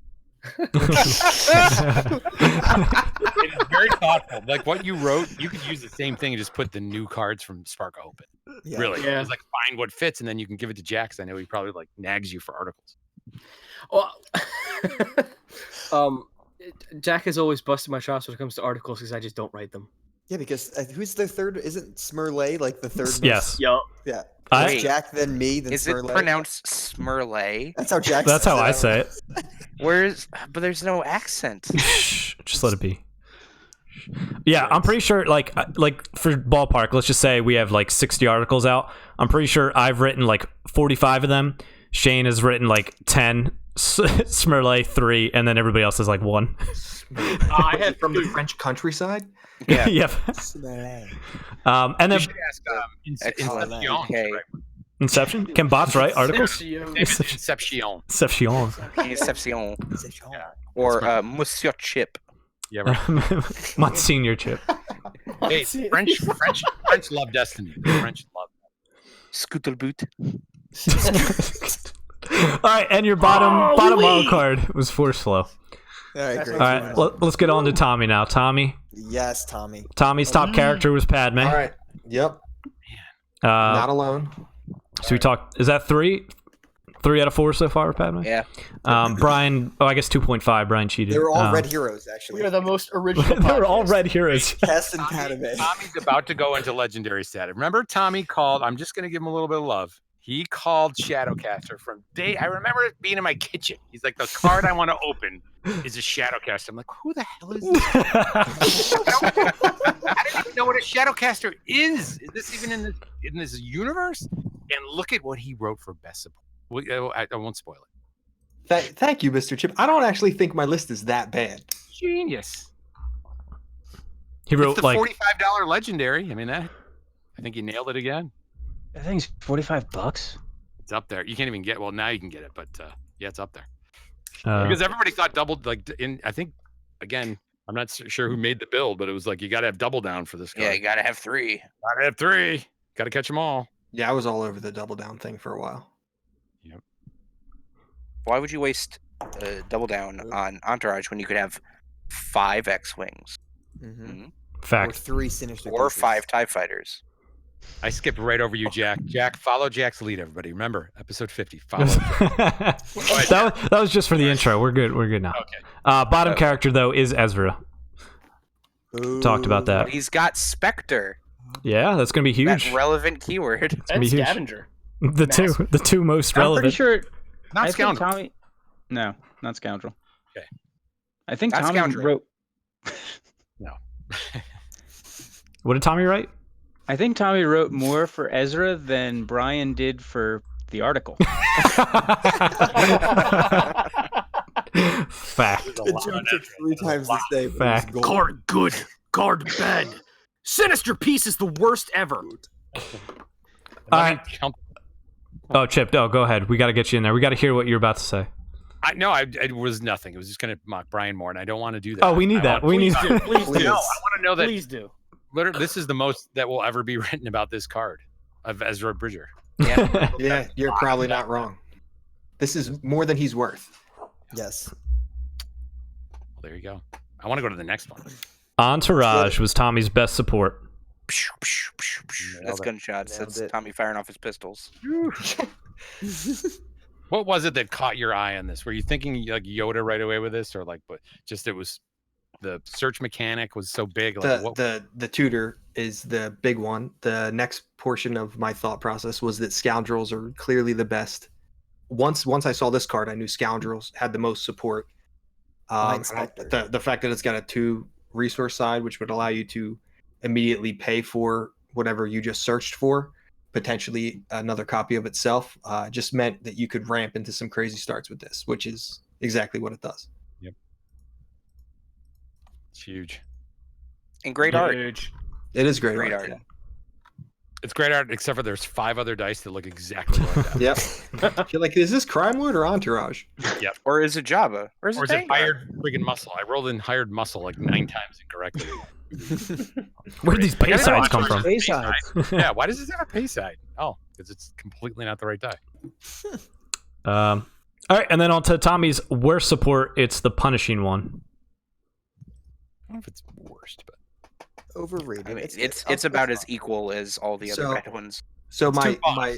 It is very thoughtful. Like what you wrote, you could use the same thing and just put the new cards from Spark open. Yeah. Really, Yeah. it's like find what fits, and then you can give it to Jack. 'Cause I know he probably like nags you for articles. Well, Jack has always busted my chops when it comes to articles because I just don't write them. Yeah, because who's the third? Isn't Smurley like the third? Yes. Yo, Yeah. I- It's Jack, then me, then Is it Smurley. pronounced Smurley? That's how Jack. That's says how I it. say it. But there's no accent. Shh, just let it be. Yeah, I'm pretty sure, like for ballpark, let's just say we have like 60 articles out. I'm pretty sure I've written like 45 of them. Shane has written like 10, Smurley 3, and then everybody else is like 1. I had From the French countryside. Yeah. Yep. Smurley. And You then should ask Excellent. Inception. Okay. Inception. Can bots write articles? Inception. Inception. Inception. Or Monsieur Chip. Yeah, right. Monsignor Chip. Hey, French love Destiny. French love. Scootleboot. All right, and your bottom wild card was Force Flow. All right, great. All right, let's get on to Tommy now. Tommy. Yes, Tommy. Tommy's top character was Padme. All right. Yep. Uh, Not alone. so we talked. Is that 3? 3 out of 4 so far, Padme? Yeah. Brian. Oh, I guess 2.5. Brian cheated. They were all red heroes, actually. We are the most original. They were all podcast. red heroes. Cast and Padme. Tommy's about to go into legendary status. Remember, Tommy called. I'm just going to give him a little bit of love. He called Shadowcaster from day. I remember it being in my kitchen. He's like, the card I want to open is a Shadowcaster. I'm like, who the hell is this? I don't even know what a Shadowcaster is. Is this even in this universe? And look at what he wrote for best support. I won't spoil it. Thank you, Mr. Chip. I don't actually think my list is that bad. Genius. He wrote It's the like $45 legendary. I mean, I think he nailed it again. I think it's $45. It's up there. You can't even get. Well, now you can get it, but yeah, it's up there. uh, Because everybody thought doubled. Like I think again, I'm not sure who made the build, but it was like you got to have double down for this guy. Yeah, you gotta have 3. Gotta have 3. Got to catch them all. Yeah, I was all over the double down thing for a while. Why would you waste double down on Entourage when you could have 5 X-Wings? Mm-hmm. Or Fact. 3 Sinister Or Pieces. 5 TIE Fighters. I skipped right over you, Jack. Jack, follow Jack's lead, everybody. Remember, episode 50. Follow. that was just for the intro. We're good. We're good now. Okay. Bottom character though is Ezra. Talked about that. But he's got Spectre. Yeah, that's gonna be That huge. relevant keyword. gonna And be huge. Scavenger. The two most I'm relevant. pretty sure. Not I think scoundrel. Tommy. No, not scoundrel. Okay. I think Not Tommy scoundrel. wrote. What did Tommy write? I think Tommy wrote more for Ezra than Brian did for the article. Fact. It took 3 times the day. but it was Fact. gold. Guard good. Guard bad. Sinister Piece is the worst ever. All right. Oh, Chip. Oh, go ahead. We got to get you in there. We got to hear what you're about to say. It was nothing. It was just going to mock Brian more, and I don't want to do that. Oh, we need that. We need. Please do. Please Please. do. No, I want to know that. Please do. Literally, this is the most that will ever be written about this card of Ezra Bridger. Yeah, you're probably not wrong. This is more than he's worth. Yes. Well, there you go. I want to go to the next one. Entourage was Tommy's best support. That's Nailed it. gunshots. Nailed That's it. Tommy firing off his pistols. What was it that caught your eye on this? Were you thinking like Yoda right away with this, or like, but just it was the search mechanic was so big? Like, The tutor is the big one. The next portion of my thought process was that scoundrels are clearly the best. Once I saw this card, I knew scoundrels had the most support. Behind And Spectre. the fact that it's got a 2 resource side, which would allow you to immediately pay for whatever you just searched for, potentially another copy of itself, just meant that you could ramp into some crazy starts with this, which is exactly what it does. it's huge. And great art. Huge. It is great, Great art. art. It's great art, except for there's 5 other dice that look exactly like that. Yep. You're like, is this Crime Lord or Entourage? Or is it Jabba? Or is Or it is it Vanguard? hired friggin' muscle? I rolled in hired muscle like 9 times incorrectly. Where did these I gotta base sides watch come those from? base sides. Yeah, why does this have a pay side? Oh, because it's completely not the right die. All right, and then on to Tommy's worst support. It's the punishing one. I don't know if it's worst, but Overrated. I mean, It's it's about as equal as all the other So- bad ones. So It's my too fast. my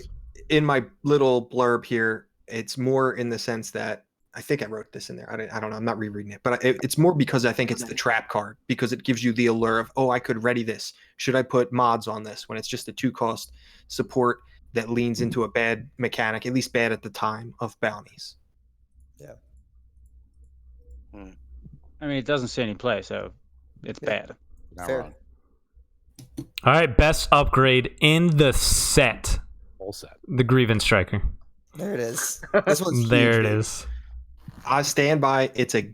in my little blurb here, it's more in the sense that I think I wrote this in there. I don't know. I'm not rereading it, but it's more because I think it's the trap card because it gives you the allure of, oh, I could ready this. Should I put mods on this when it's just a 2-cost support that leans into a bad mechanic, at least bad at the time of bounties? I mean, it doesn't see any play, so it's Yeah. bad. not fair. wrong. All right, best upgrade in the set. Whole set. The Grievance Striker. There it is. This one's There huge, it baby. is. I stand by. It's a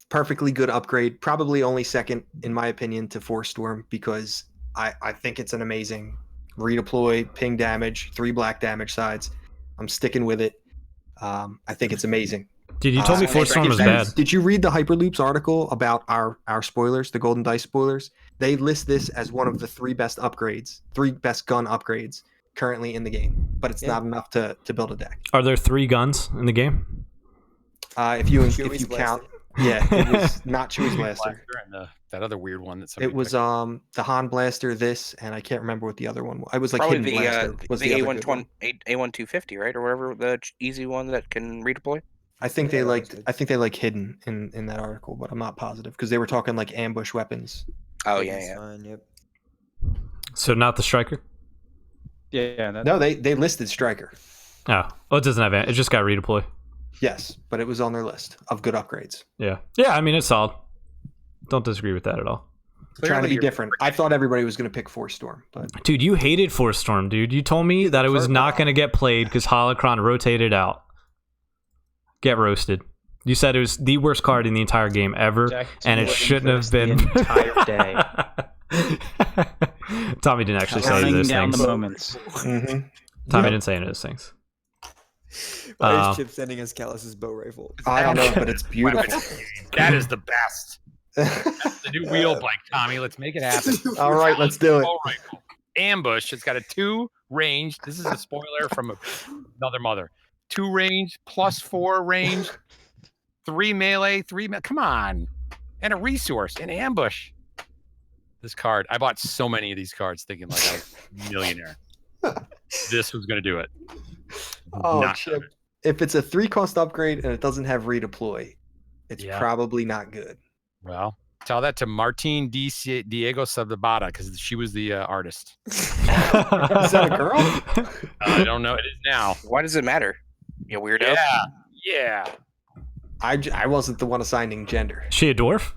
perfectly good upgrade. Probably only second, in my opinion, to Force Storm because I think it's an amazing redeploy, ping damage, 3 black damage sides. I'm sticking with it. I think it's amazing. Dude, you told me Uh, Force Storm was bad. Did you read the Hyperloops article about our spoilers, the Golden Dice spoilers? They list this as one of the 3 best upgrades, 3 best gun upgrades currently in the game, but it's Yeah. not enough to build a deck. Are there 3 guns in the game? If you Chewie's count, Blaster. yeah, it was not Chewie's Blaster. And that other weird one that somebody It was picked. the Han Blaster, this, and I can't remember what the other one was. I was like Probably Hidden the Blaster was the other good one. A1250, right, or whatever the easy one that can redeploy. I think Yeah, they that was like good. Hidden in that article, but I'm not positive because they were talking like ambush weapons. Oh That's yeah, yeah. fine, yep. So not the Striker? Yeah, that, No, they listed Striker. Oh, well, it doesn't have it. It just got redeploy. Yes, but it was on their list of good upgrades. Yeah. Yeah, I mean, it's solid. Don't disagree with that at all. Trying to be you're- different. I thought everybody was going to pick Force Storm, but Dude, you hated Force Storm, dude. You told me that it was not going to get played because Holocron rotated out. Get roasted. You said it was the worst card in the entire game ever, Jackson and it was shouldn't have impressed the been. entire day. Tommy didn't actually say Counting those down things. the moments. Tommy didn't say any of those things. Why is Chip sending us Callus's bow rifle? I don't know, but it's beautiful. That is the best. The new wheel bike, Tommy. Let's make it happen. All right, let's do it. All right. Ambush. It's got a 2 range. This is a spoiler from another mother. 2 range plus 4 range, 3 melee, 3. Come on, and a resource, an ambush. This card. I bought so many of these cards, thinking like I was a millionaire. This was gonna do it. Oh, Not Chip. If it's a 3-cost upgrade and it doesn't have redeploy, it's Yeah. probably not good. Well, tell that to Martine Diego Sabata because she was the artist. Is that a girl? I don't know. It is now. Why does it matter? You weirdo. Yeah. I wasn't the one assigning gender. She a dwarf?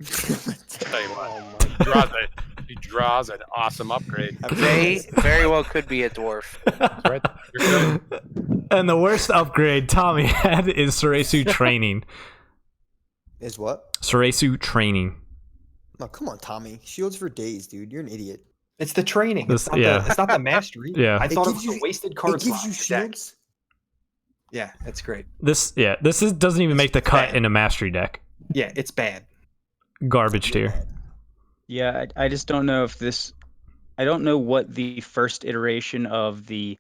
Tell you what. He draws an awesome upgrade. They very well could be a dwarf. That's right. You're good. And the worst upgrade Tommy had is Suresu Training. Is what? Suresu Training. Oh, come on, Tommy. Shields for days, dude. You're an idiot. It's the training. This- It's not, yeah. it's not the mastery. Yeah. I thought it gives was a you- wasted card It gives slot you in the deck. shields. Yeah, that's great. This doesn't even make the cut in a mastery deck. Yeah, it's bad. Garbage tier. Yeah, I just don't know if this. I don't know what the first iteration of the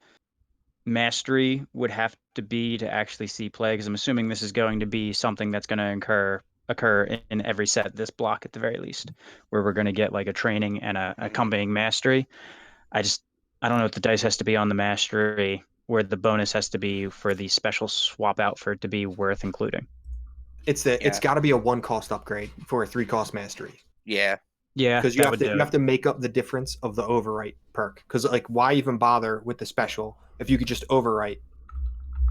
mastery would have to be to actually see play, because I'm assuming this is going to be something that's going to occur in every set, this block at the very least, where we're going to get like a training and a accompanying mastery. I don't know if the dice has to be on the mastery, where the bonus has to be for the special swap out for it to be worth including. It's got to be a 1-cost upgrade for a 3-cost mastery. Yeah. Yeah, Because you have to make up the difference of the overwrite perk. Because like, why even bother with the special if you could just overwrite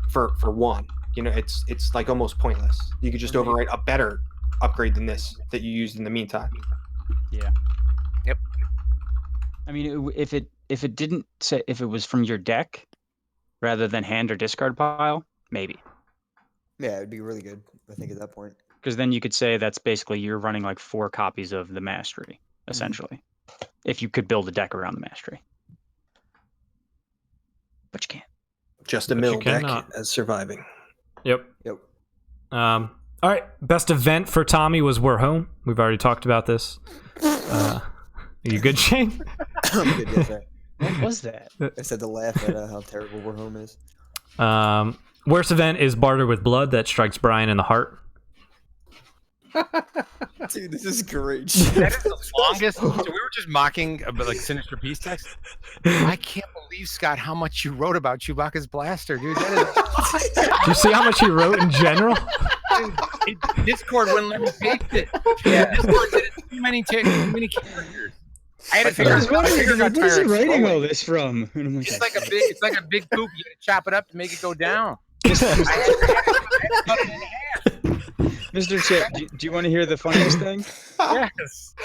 for 1? You know, it's like almost pointless. You could just overwrite a better upgrade than this that you used in the meantime. Yeah. Yep. I mean, if it didn't say if it was from your deck rather than hand or discard pile, maybe. Yeah, it'd be really good, I think, at that point. Because then you could say that's basically you're running like 4 copies of the mastery, essentially. If you could build a deck around the mastery. But you can't. Just a But mill you deck cannot. as surviving. Yep. Yep. All right. Best event for Tommy was We're Home. We've already talked about this. Are you good, Shane? I'm good, yes, sir. What was that? I said to laugh at how terrible We're Home is. Worst event is Barter with Blood that strikes Brian in the heart. Dude, this is great. That is the longest. So we were just mocking about like Sinister Peace text. I can't believe, Scott, how much you wrote about Chewbacca's blaster, dude. That Do you see how much he wrote in general? is, Discord wouldn't let me paste it. Yeah, Discord did it too many characters. I had to figure out. My finger got tired of scrolling. this from? And I'm like, It's like a big poop. You gotta chop it up to make it go down. I had to cut it in half. Mr. Chip, do you want to hear the funniest thing? Yes.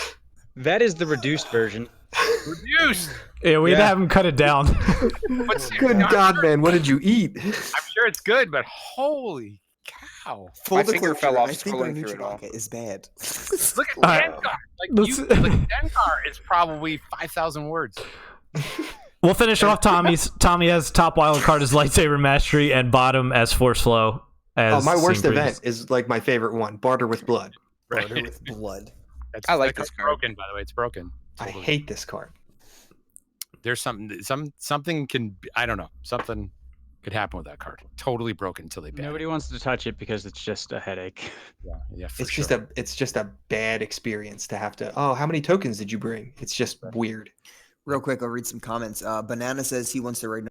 That is the reduced version. Reduced. Yeah, we'd Yeah. have him cut it down. But Good God, man, what did you eat? I'm sure it's good, but holy cow. Full My finger disclosure, fell off I think scrolling our new through it all. Chewbacca is bad. Look at All right. Dengar. Dengar is probably 5,000 words. We'll finish off Tommy's. Tommy has top wild card as Lightsaber Mastery and bottom as Force Flow. As My worst seen event previous. is like my favorite one, Barter with Blood. Barter with blood. That's, I like that's this card. broken, by the way. It's broken. I Totally. hate this card. There's something can I don't know. Something could happen with that card. Totally broken until they ban Nobody it. wants to touch it because it's just a headache. Yeah, for It's sure. just a bad experience to have to. Oh, how many tokens did you bring? It's just weird. Real quick, I'll read some comments. Banana says he wants to ride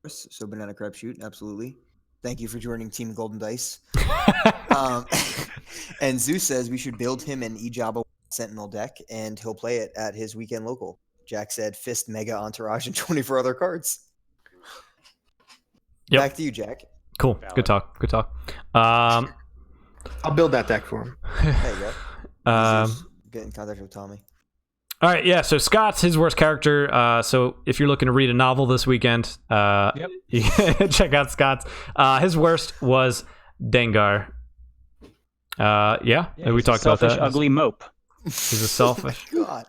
Norris, so Banana Crapshoot, absolutely. Thank you for joining Team Golden Dice. And Zeus says we should build him an Ijabba Sentinel deck, and he'll play it at his weekend local. Jack said Fist, Mega Entourage, and 24 other cards. Yep. Back to you, Jack. Cool. Good talk. Good talk. I'll build that deck for him. There you go. Um, Zeus, get in contact with Tommy. All right, yeah. So Scott's his worst character. So if you're looking to read a novel this weekend, you can check out Scott's. His worst was Dengar. Yeah, we he's a talked about selfish, that. ugly mope. He's a selfish, God.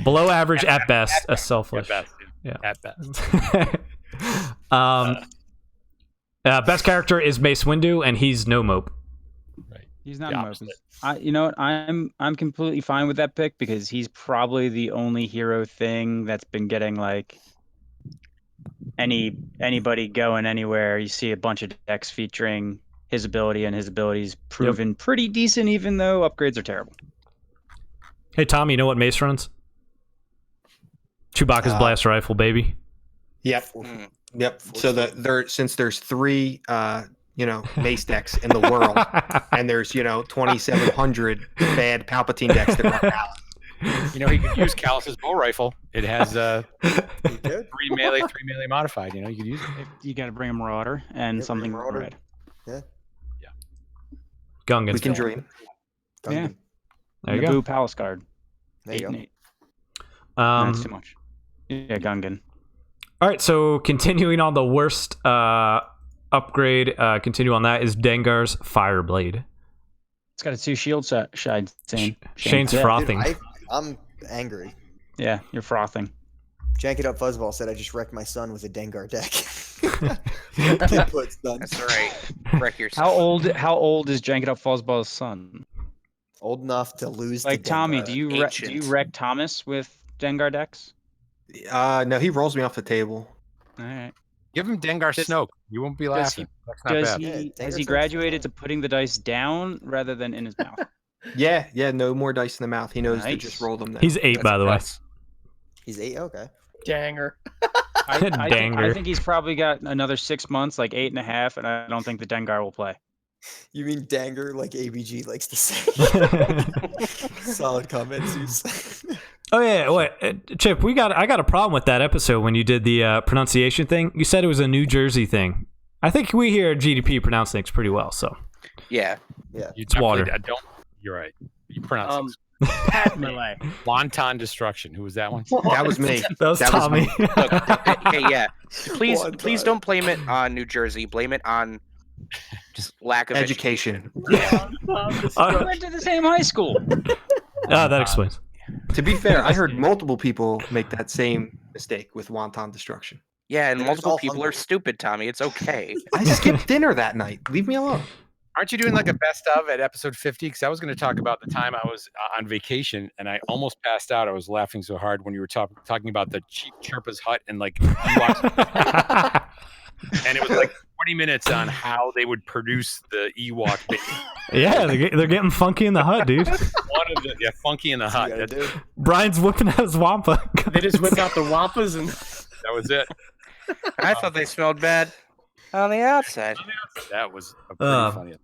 below average at best, a selfish. At best. Yeah. At best. Best character is Mace Windu, and he's no mope. Right. He's not The in opposite. Mopus. You know what? I'm completely fine with that pick because he's probably the only hero thing that's been getting like anybody going anywhere. You see a bunch of decks featuring his ability, and his ability's proven pretty decent, even though upgrades are terrible. Hey, Tom, you know what Mace runs? Chewbacca's blast rifle, baby. Yep. Mm. Yep. So since there's 3 Mace decks in the world, and there's 2,700 bad Palpatine decks that run out. You know, he could use Callus's bow rifle. It has 3 melee modified. You know, you could use it. You got to bring a Marauder and Yep, something Marauder. red. Gungan. We can dream. Yeah. There you Naboo go. Palace Guard. There 8 you and go. 8. No, Um, that's too much. Yeah, Gungan. all right, so continuing on the worst upgrade, continue on that is Dengar's Fireblade. It's got a 2 shield shine. Shane's Yeah. frothing. Dude, I'm angry. Yeah, you're frothing. Jank It Up Fuzzball said I just wrecked my son with a Dengar deck. Good put, son. That's all right. Wreck yourself. How old is Jank It Up Fuzzball's son? Old enough to lose. Like to Tommy, Dengar. do you ancient. wreck Thomas with Dengar decks? No, he rolls me off the table. All right. Give him Dengar Does- Snoke. You won't be does laughing. That's not Does bad. he Yeah, has Dengar's he not graduated to small. putting the dice down rather than in his mouth? Yeah, no more dice in the mouth. He knows to just Nice. roll them now. He's 8, by the way. He's 8. Okay. Danger. I Danger. think he's probably got another 6 months, like 8.5, and I don't think the Dengar will play. You mean Danger, like ABG likes to say? Solid comment, Zeus. Oh yeah, wait, Chip. I got a problem with that episode when you did the pronunciation thing. You said it was a New Jersey thing. I think we here at GDP pronounce things pretty well. So Yeah. You water. definitely don't. You're right. You pronounce Melee. it. Wanton Destruction. Who was that one? That was me. that was That was Tommy. Look, hey, yeah. Please, One please time. don't blame it on New Jersey. Blame it on just lack of Education. We went to the same high school. Oh, that explains. To be fair, I heard multiple people make that same mistake with Wanton Destruction. Yeah, and They're multiple all people hungry. are stupid, Tommy. It's okay. I skipped dinner that night. Leave me alone. Aren't you doing like a best of at episode 50? Because I was going to talk about the time I was on vacation and I almost passed out. I was laughing so hard when you were talking about the cheap Chirpa's hut and like Ewoks. And it was like 20 minutes on how they would produce the Ewok baby. Yeah, they're getting funky in the hut, dude. One of the funky in the That's what hut. you gotta do. Brian's whipping out his wampa. They just whip out the wampas and That was it. I thought they smelled bad on the outside. That was a pretty funny.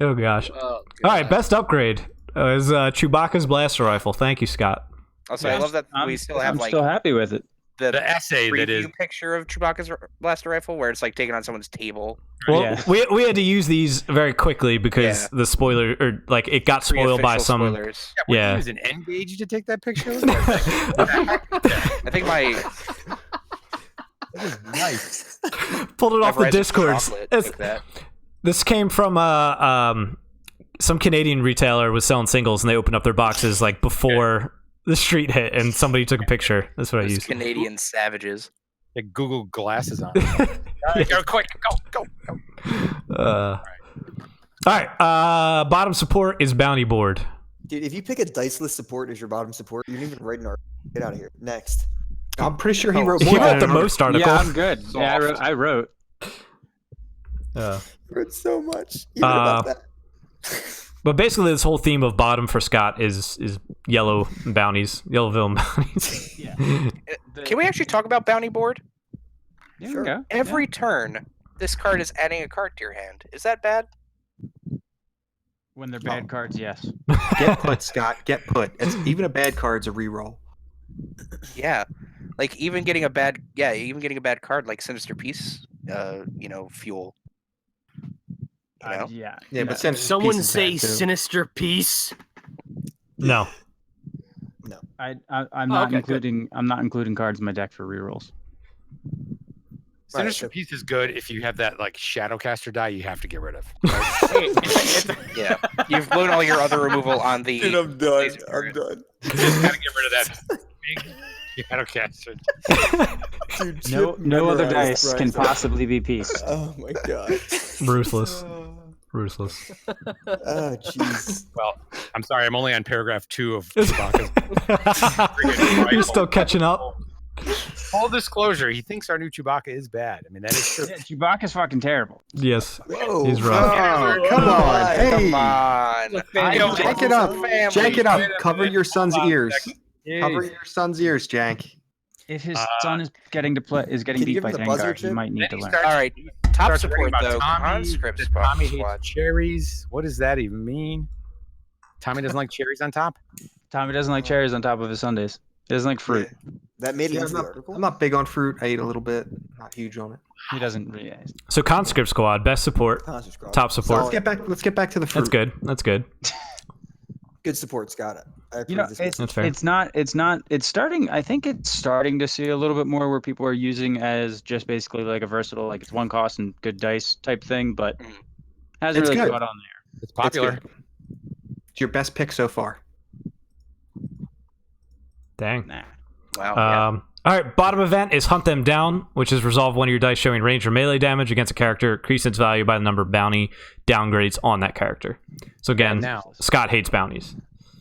Oh gosh. oh, All right, best upgrade is Chewbacca's blaster rifle. Thank you, Scott. Also, I love that we still have I'm like still happy with it. The essay that is preview picture of Chewbacca's blaster rifle where it's like taken on someone's table. Well, Yeah. we had to use these very quickly because Yeah. the spoiler or like it got spoiled by Pre-official some. spoilers. What, Yeah. you use an N gauge to take that picture? I think my Nice. Pulled it off the Rise of Discords. Chocolate It's- took that. This came from some Canadian retailer was selling singles and they opened up their boxes like before the street hit and somebody took a picture. That's what I Those used. Canadian savages. Like Google glasses on. Go quick, go. All right. Bottom support is Bounty Board. Dude, if you pick a diceless support as your bottom support, you didn't even write an article. Get out of here. Next. I'm pretty sure he wrote He more wrote than the an most article. Yeah, I'm good. Yeah, I wrote. You wrote so much. Even about that. But basically, this whole theme of bottom for Scott is yellow bounties, yellow villain bounties. Yeah. Can we actually talk about Bounty Board? Yeah, Sure. go. Every turn, this card is adding a card to your hand. Is that bad? When they're bad cards, yes. Get put, Scott. Get put. Even a bad card's a reroll. Yeah. Like even getting a bad card like Sinister Piece, fuel. You know? Yeah. Yeah, but send someone say sinister piece. No. I'm not okay, good. including. I'm not including cards in my deck for rerolls. Sinister so- Piece is good if you have that like Shadowcaster die you have to get rid of. Yeah. You've blown all your other removal on the Dude, I'm done. laser I'm turret. done. Just gotta get rid of that big Shadowcaster. Dude, No Chip other memorized dice can Rise of- possibly be peace. Oh my god. Ruthless. Ruthless. Oh, jeez. Well, I'm sorry. I'm only on paragraph 2 of Chewbacca's. You're still catching up. Full disclosure, he thinks our new Chewbacca is bad. I mean, that is true. Yeah, Chewbacca's fucking terrible. Yes. Whoa. He's rough. Oh, come on. Hey. Come on. Jack it up. Family. Jack it up. Cover your son's ears. Jeez. Cover your son's ears, Jank. If his son is getting Can beat you by give him the buzzer Dengar, he chip? might need to Then he learn. starts- All right. Top Starts support writing about though. Tommy, Conscript that squad. Tommy hates cherries. What does that even mean? Tommy doesn't like cherries on top? Tommy doesn't like cherries on top of his sundaes. He doesn't like fruit. That made it Yeah, into the article. I'm not big on fruit. I eat a little bit. Not huge on it. He doesn't. Yeah. So conscript squad, best support, Concert squad. top support. Let's get back to the fruit. That's good. That's good. Good support, Scott. I approve You know, this it's, That's fair. it's not. It's starting. I think it's starting to see a little bit more where people are using as just basically like a versatile, like it's one cost and good dice type thing, but Mhm. hasn't It's really good. caught on there. It's popular. good. It's your best pick so far. Dang. Nah. Wow. All right, bottom event is Hunt Them Down, which is resolve one of your dice showing range or melee damage against a character, increase its value by the number of bounty downgrades on that character. So again, Now, Scott hates bounties.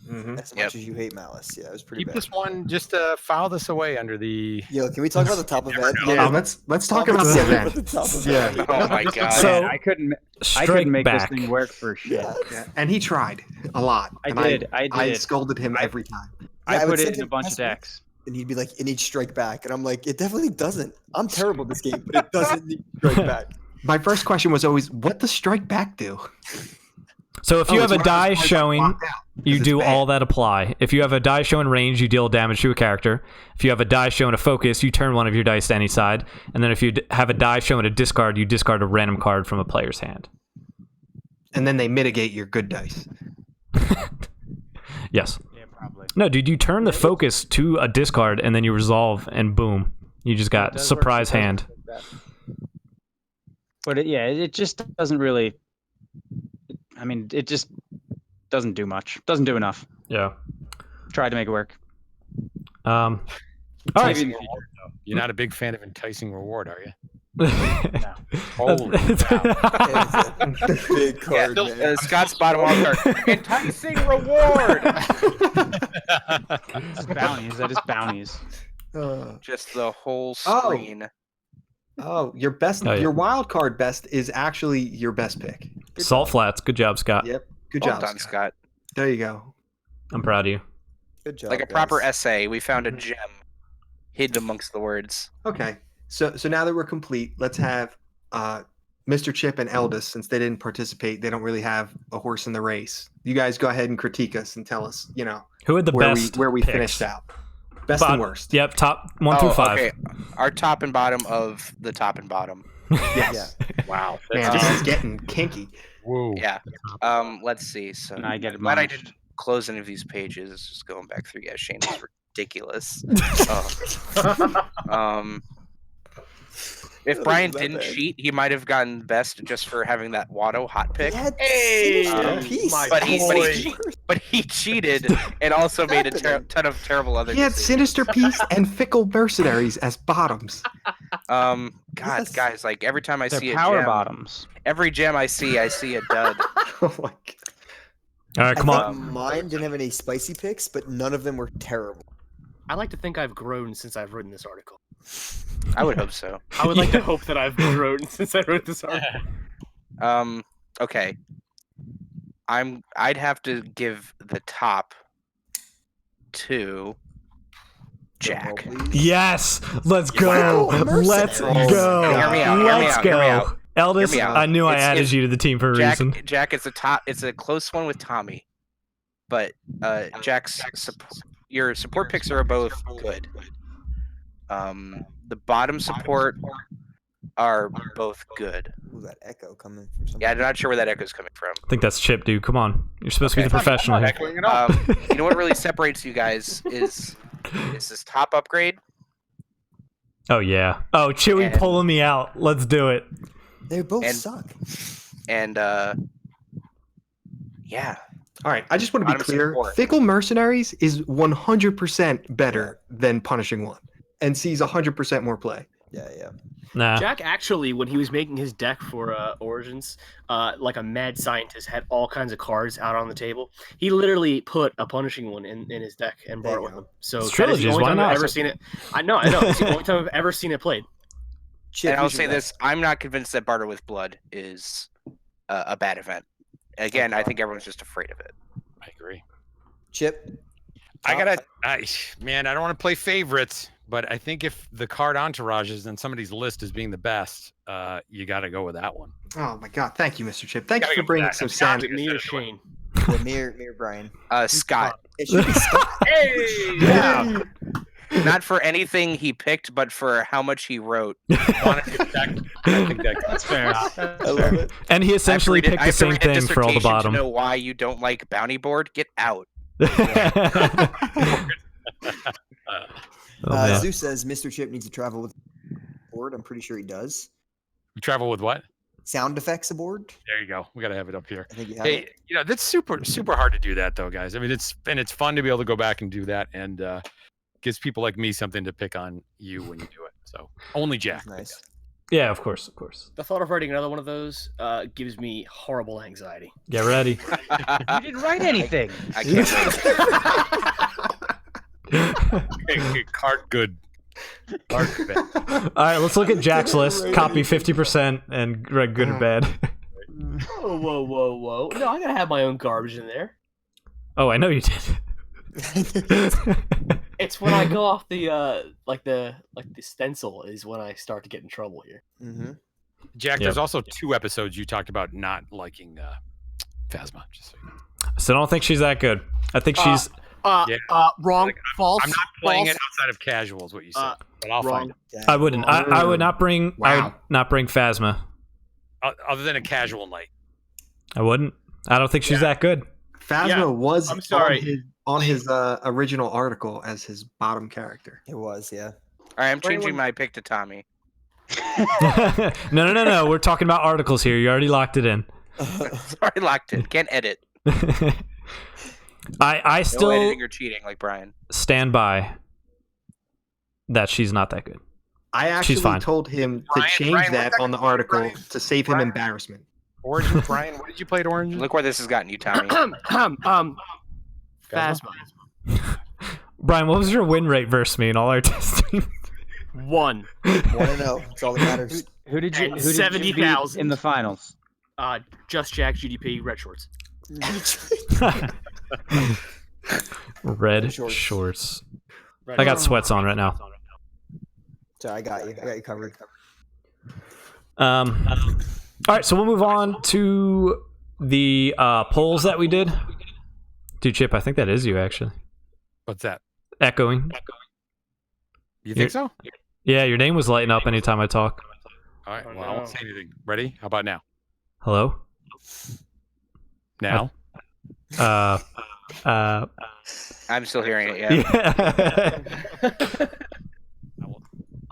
Mm-hmm. As Yep. much as you hate Malice. Yeah, it was pretty keep bad. this one, just file this away under the. Yo, can we talk about the top event? Yeah, let's talk about the event. The top Yeah. event. Oh my god. So- Man, I couldn't Strike make back. this thing work for shit. Yeah. Yeah, and he tried a lot. I and did. I scolded him every time. I I would put it send in a him bunch of past decks. And he'd be like, it needs strike back. And I'm like, it definitely doesn't. I'm terrible at this game, but it doesn't need strike back. My first question was always, what does strike back do? So if you have a die showing, you it's do bad. all that apply. If you have a die showing range, you deal damage to a character. If you have a die showing a focus, you turn one of your dice to any side. And then if you have a die showing a discard, you discard a random card from a player's hand. And then they mitigate your good dice. Yes. Yeah, probably. No, dude, you turn the focus to a discard and then you resolve and boom. You just got surprise hand. But it just doesn't really. I mean, it just doesn't do much. Doesn't do enough. Yeah. Tried to make it work. All right. Maybe in the future. You're not a big fan of enticing reward, are you? Holy Big card, Yeah, man. Scott's bottom wild card. Enticing reward. It's bounties. That is bounties. Just the whole Oh. screen. Oh, your best, Oh, yeah. your wild card best is actually your best pick. Salt flats. Good job, Scott. Yep. Good Well job, done, Scott. Scott. There you go. I'm proud of you. Good job. Like a proper guys. essay. We found a gem hidden amongst the words. Okay. So now that we're complete, let's have Mr. Chip and Eldest, since they didn't participate, they don't really have a horse in the race. You guys go ahead and critique us and tell us, Who had the where best we picks? finished out. Best Bot- and worst. Yep, top 1 through 5. Okay. Our top and bottom of the top and bottom. Yes. Wow. Man, this is getting kinky. Whoa. Yeah. Let's see. So And I get I'm glad I admonished. didn't close any of these pages. Just going back through. Yeah, Shane is ridiculous. If Brian that didn't bad. cheat, he might have gotten best just for having that Watto hot pick. He had Hey, Sinister um, Peace. my But boy. but he cheated and also made a ton of terrible other He had decisions. Sinister Peace and Fickle Mercenaries as bottoms. God, Yes. guys, like every time I They're see a power gem, bottoms. every gem I see a dud. Oh my God. All right, come I on. think mine didn't have any spicy picks, but none of them were terrible. I like to think I've grown since I've written this article. I would hope so. I would like to hope that I've grown since I wrote this article. Okay. I'd have to give the top to Jack. Drum roll, please. Yes, let's go. Wow. Let's Mercenaries. go. Hear me out, hear me Let's out, hear me go. out. Eldest, Hear me out. I knew I It's- added it's- you to the team for a Jack, reason. Jack, it's a close one with Tommy, but Jack's your support picks are both good. The bottom support are both good. Ooh, that echo coming from somewhere. Yeah, I'm not sure where that echo's coming from. I think that's Chip, dude. Come on. You're supposed to be Okay. the professional here. You know what really separates you guys is this top upgrade. Oh, yeah. Oh, Chewy And- pulling me out. Let's do it. They both And- suck. And yeah, All right, I just want to be Bottom clear. support. Fickle Mercenaries is 100% better than Punishing One and sees 100% more play. Yeah. Nah. Jack actually, when he was making his deck for Origins, like a mad scientist, had all kinds of cards out on the table. He literally put a punishing one in his deck and There brought it you with go. him. So It's that is the trilogies, only why time not? I've ever seen it. I know. It's the only time I've ever seen it played. Chip, And I'll who's your say guy? this: I'm not convinced that Barter with Blood is a bad event. Again, I think everyone's just afraid of it. I agree. Chip. I Top? gotta, man, I don't want to play favorites, but I think if the card entourages and somebody's list is being the best, you got to go with that one. Oh my God! Thank you, Mr. Chip. Thank Gotta you for give bringing that. some That's sanity. Me or Shane. Yeah, Mir Brian. Scott, It should be Scott. Hey! Yeah. not for anything he picked, but for how much he wrote. Honestly, I think That's fair. I love it. And he essentially I have to picked I the have to same read a thing for all the dissertation bottom. To know why you don't like Bounty Board? Get out. Oh, man. Zeus says Mr. Chip needs to travel with board. I'm pretty sure he does. You travel with what? Sound effects aboard. There you go. We got to have it up here. I think you have Hey, it. you know, that's super hard to do that though, guys. I mean, it's fun to be able to go back and do that, and gives people like me something to pick on you when you do it. So only Jack. That's nice. Yeah, of course. The thought of writing another one of those gives me horrible anxiety. Get ready. You didn't write anything. I can't wait. Card good. Card bad. All right, let's look at Jack's list. Copy 50% and read good or bad. Whoa. No, I gotta have my own garbage in there. Oh, I know you did. It's when I go off the the stencil is when I start to get in trouble here. Mm-hmm. Jack, Yep. there's also 2 episodes you talked about not liking Phasma. Just so you know. So I don't think she's that good. I think she's. Yeah. Wrong. Like, false. I'm not playing false. it outside of casual, is what you said. But I'll wrong. find it. I wouldn't. I would not bring. I would Wow. not bring Phasma. Other than a casual night. I wouldn't. I don't think she's that good. Phasma Yeah, was I'm sorry. on his original article as his bottom character. It was, yeah. All right, I'm Brian, changing what- my pick to Tommy. No. We're talking about articles here. You already locked it in. Sorry, locked in. Can't edit. I No still editing or cheating like Brian. stand by that she's not that good. I actually fine. told him to Brian, change Brian, that what's on the that- article Brian? to save him Brian? embarrassment. Origin, Brian, what did you play at Origin? Look where this has gotten you, Tommy. Phasma. Brian, what was your win rate versus me in all our testing? 1. 1-0. That's all that matters. Who did you? And Who did you 70,000. beat in the finals? Just Jack GDP red shorts. Red Shorts. shorts. I got sweats on right now. So I got you. I got you covered. All right, so we'll move on to the polls that we did. Dude, Chip, I think that is you actually. What's that? Echoing. You think so? Yeah, your name was lighting up anytime I talk. All right. Oh, Well, I won't no. say anything. Ready? How about now? Hello? Now? I'm still hearing it. Yeah. Yeah.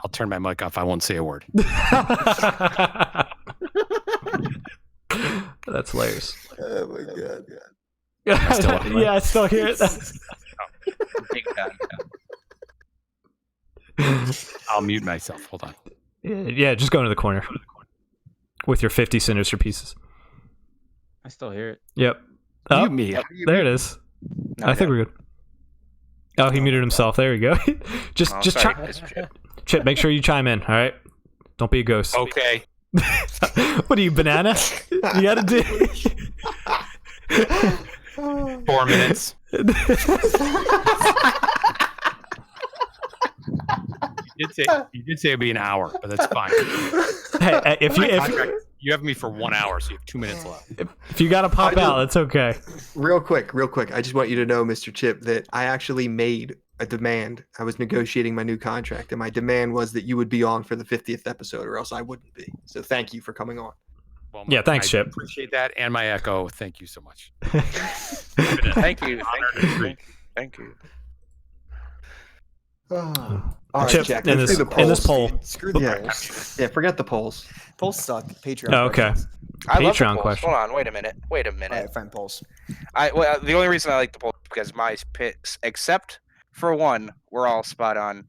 I'll turn my mic off. I won't say a word. That's hilarious. Oh my god. still on, right? Yeah, I still hear it. Big time. I'll mute myself. Hold on. Yeah, just go into the corner with your 50 sinister pieces. I still hear it. Yep. Oh, Mute me. there it is. No, I think we're good. Oh, he muted himself. There we go. just Oh, just sorry, chi- Mr. Chip. Chip, make sure you chime in, all right? Don't be a ghost. Okay. What are you, banana? You gotta do. 4 minutes. You did say it'd be an hour, but that's fine. Hey, You have me for 1 hour, so you have 2 minutes left. if you gotta pop out, that's okay. Real quick. I just want you to know, Mr. Chip, that I actually made a demand. I was negotiating my new contract, and my demand was that you would be on for the 50th episode, or else I wouldn't be. So thank you for coming on. Well, Yeah, thanks, I Chip. Appreciate that, and my echo. Thank you so much. Thank you. Thank you. All right, Chip, Jack. in let's this- do the in this polls. poll. Screw the Yeah. polls. Yeah, forget the polls. Polls suck. Patreon. Oh, okay. questions. I love the Patreon polls. question. Hold on. Wait a minute. All right, fine polls. Well, the only reason I like the polls is because my picks, except for one, were all spot on.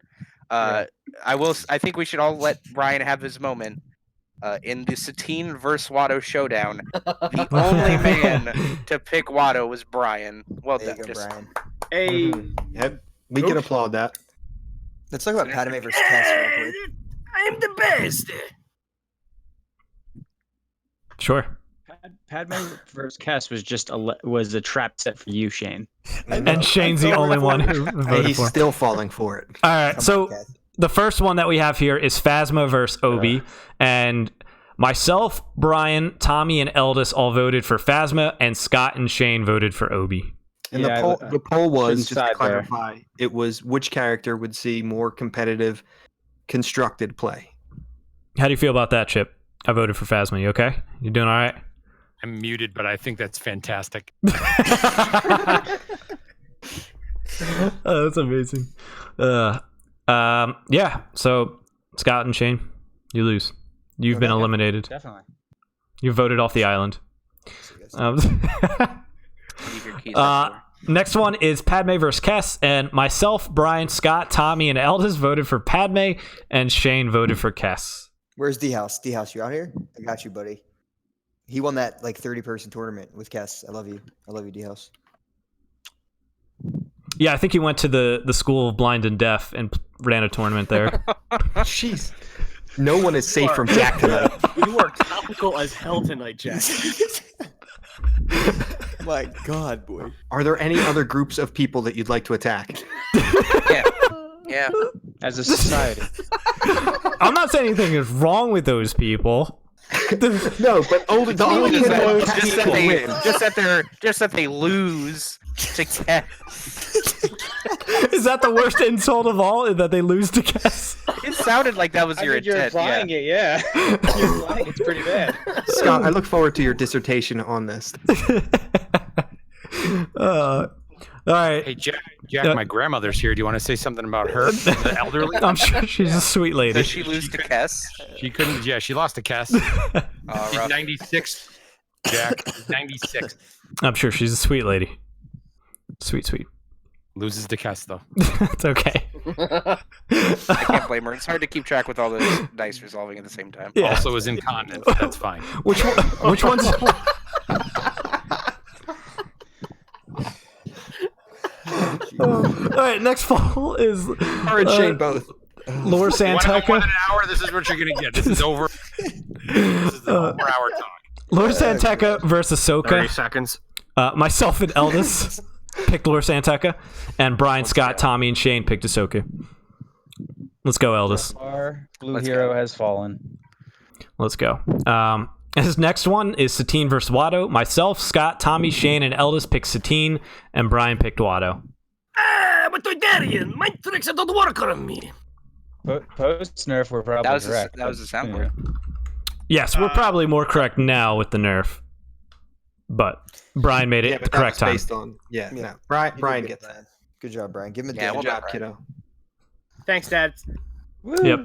I think we should all let Brian have his moment. In the Satine versus Watto showdown, the only man to pick Watto was Brian. Well There done. you go, Brian. Hey, Yep, we can applaud that. Let's talk about Padme versus Cass real quick. I am the best. Sure. Padme versus Cass was just was a trap set for you, Shane. And Shane's the only one who And voted he's for. still falling for it. All right, Come so on, Cass. the first one that we have here is Phasma versus Obi, and myself, Brian, Tommy, and Eldest all voted for Phasma, and Scott and Shane voted for Obi. And Yeah, the poll was, shouldn't just to side there. clarify, it was which character would see more competitive, constructed play. How do you feel about that, Chip? I voted for Phasma. You okay? You doing all right? I'm muted, but I think that's fantastic. Oh, that's amazing. Yeah. So Scott and Shane, you lose. You've been Okay. eliminated. Definitely. You voted off the island. Leave your keys at the door. Next one is Padme versus Kess, and myself, Brian, Scott, Tommy, and Eldest voted for Padme, and Shane voted for Kess. Where's D-House? D-House, you out here? I got you, buddy. He won that like 30-person tournament with Cass. I love you. I love you, D-House. Yeah, I think he went to the School of Blind and Deaf and ran a tournament there. Jeez. No one is safe from Jack tonight. You are topical as hell tonight, Jack. My God, boy. Are there any other groups of people that you'd like to attack? Yeah. As a society. I'm not saying anything is wrong with those people. No, but only the only Just people that, attacking just that will they, win. just that they lose to Kess. Is that the worst insult of all? That they lose to Kess? It sounded like that was your intent. Yeah. it, yeah. You're implying it's pretty bad. Scott, I look forward to your dissertation on this. All right. Hey, Jack, my grandmother's here. Do you want to say something about her, the elderly? I'm sure she's a sweet lady. Did she lose to Kess? She couldn't. Yeah, she lost to Cass. She's Rough. 96. Jack, 96. I'm sure she's a sweet lady. Sweet. Loses to Cass though. It's okay. I can't blame her. It's hard to keep track with all those dice resolving at the same time. Yeah. Also is incontinent. That's fine. Which one's? All right. Next poll is Her and Shane both. Laura One Santeca. an hour. This is what you're gonna get. This is over. This is the 4-hour talk. Laura Santeca versus 30 Ahsoka. seconds. Myself and Eldest picked Laura Santeca, and Brian, Scott, Tommy, and Shane picked Ahsoka. Let's go, Eldest. Our blue Let's hero go. has fallen. Let's go. His next one is Satine versus Watto. Myself, Scott, Tommy, Shane, and Eldest picked Satine, and Brian picked Watto. I'm a Toydarian. My tricks don't work on me. Post nerf, we're probably That was correct. that was the but, soundboard. Yes, we're probably more correct now with the nerf, but Brian made it Yeah, the but that correct was time. based on Yeah. no. Brian You did good, gets that. Brian. Good job, Brian. Give him a Yeah, ding. well Good job, done, kiddo. Thanks, Dad. Yep.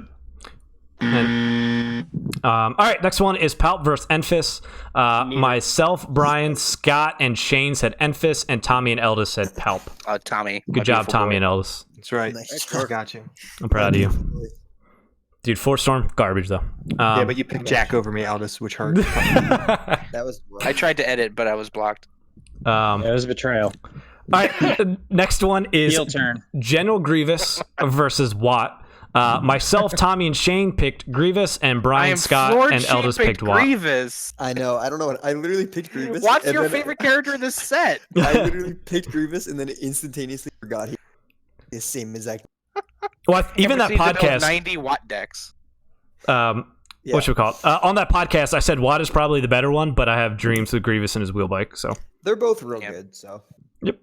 And, all right, next one is Palp versus Enfys. Myself, Brian, Scott, and Shane said Enfys, and Tommy and Eldest said Palp. Tommy. Good job, Tommy and Eldest. That's right. Nice. I got you. I'm proud of you. Dude, Force Storm, garbage, though. Yeah, but you picked Jack over me, Aldous, which hurt. That was I tried to edit, but I was blocked. It was a betrayal. All right, next one is Heel turn. General Grievous versus Watt. Myself, Tommy, and Shane picked Grievous, and I Brian, am Scott, floored and she Eldest picked Watt. Grievous. I know. I don't know what I literally picked Grievous. What's and your then favorite character in this set? I literally picked Grievous and then instantaneously forgot he the same exact. Well, even that Ever seen the podcast, 90-watt decks. Yeah. what should we call it? On that podcast, I said Watt is probably the better one, but I have dreams with Grievous and his wheel bike. So They're both real Yep. good. So. Yep.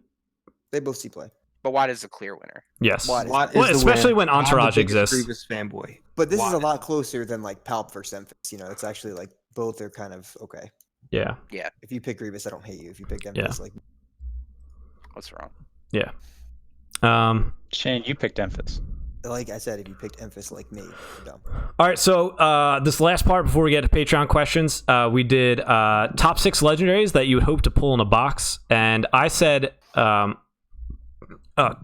They both see play. But Watt is a clear winner. yes, Watt is- Watt is Well, the especially win. when I'm the Entourage biggest exists. Grievous fanboy. But this is a Watt. lot closer than like Palp versus Enfys. You know, it's actually like both are kind of okay. Yeah, If you pick Grievous, I don't hate you. If you pick Enfys, Yeah. like What's wrong? yeah. Shane, you picked Enfys. I said, if you picked Enfys like me, you're dumb. All right, so this last part before we get to Patreon questions, we did top 6 legendaries that you would hope to pull in a box, and I said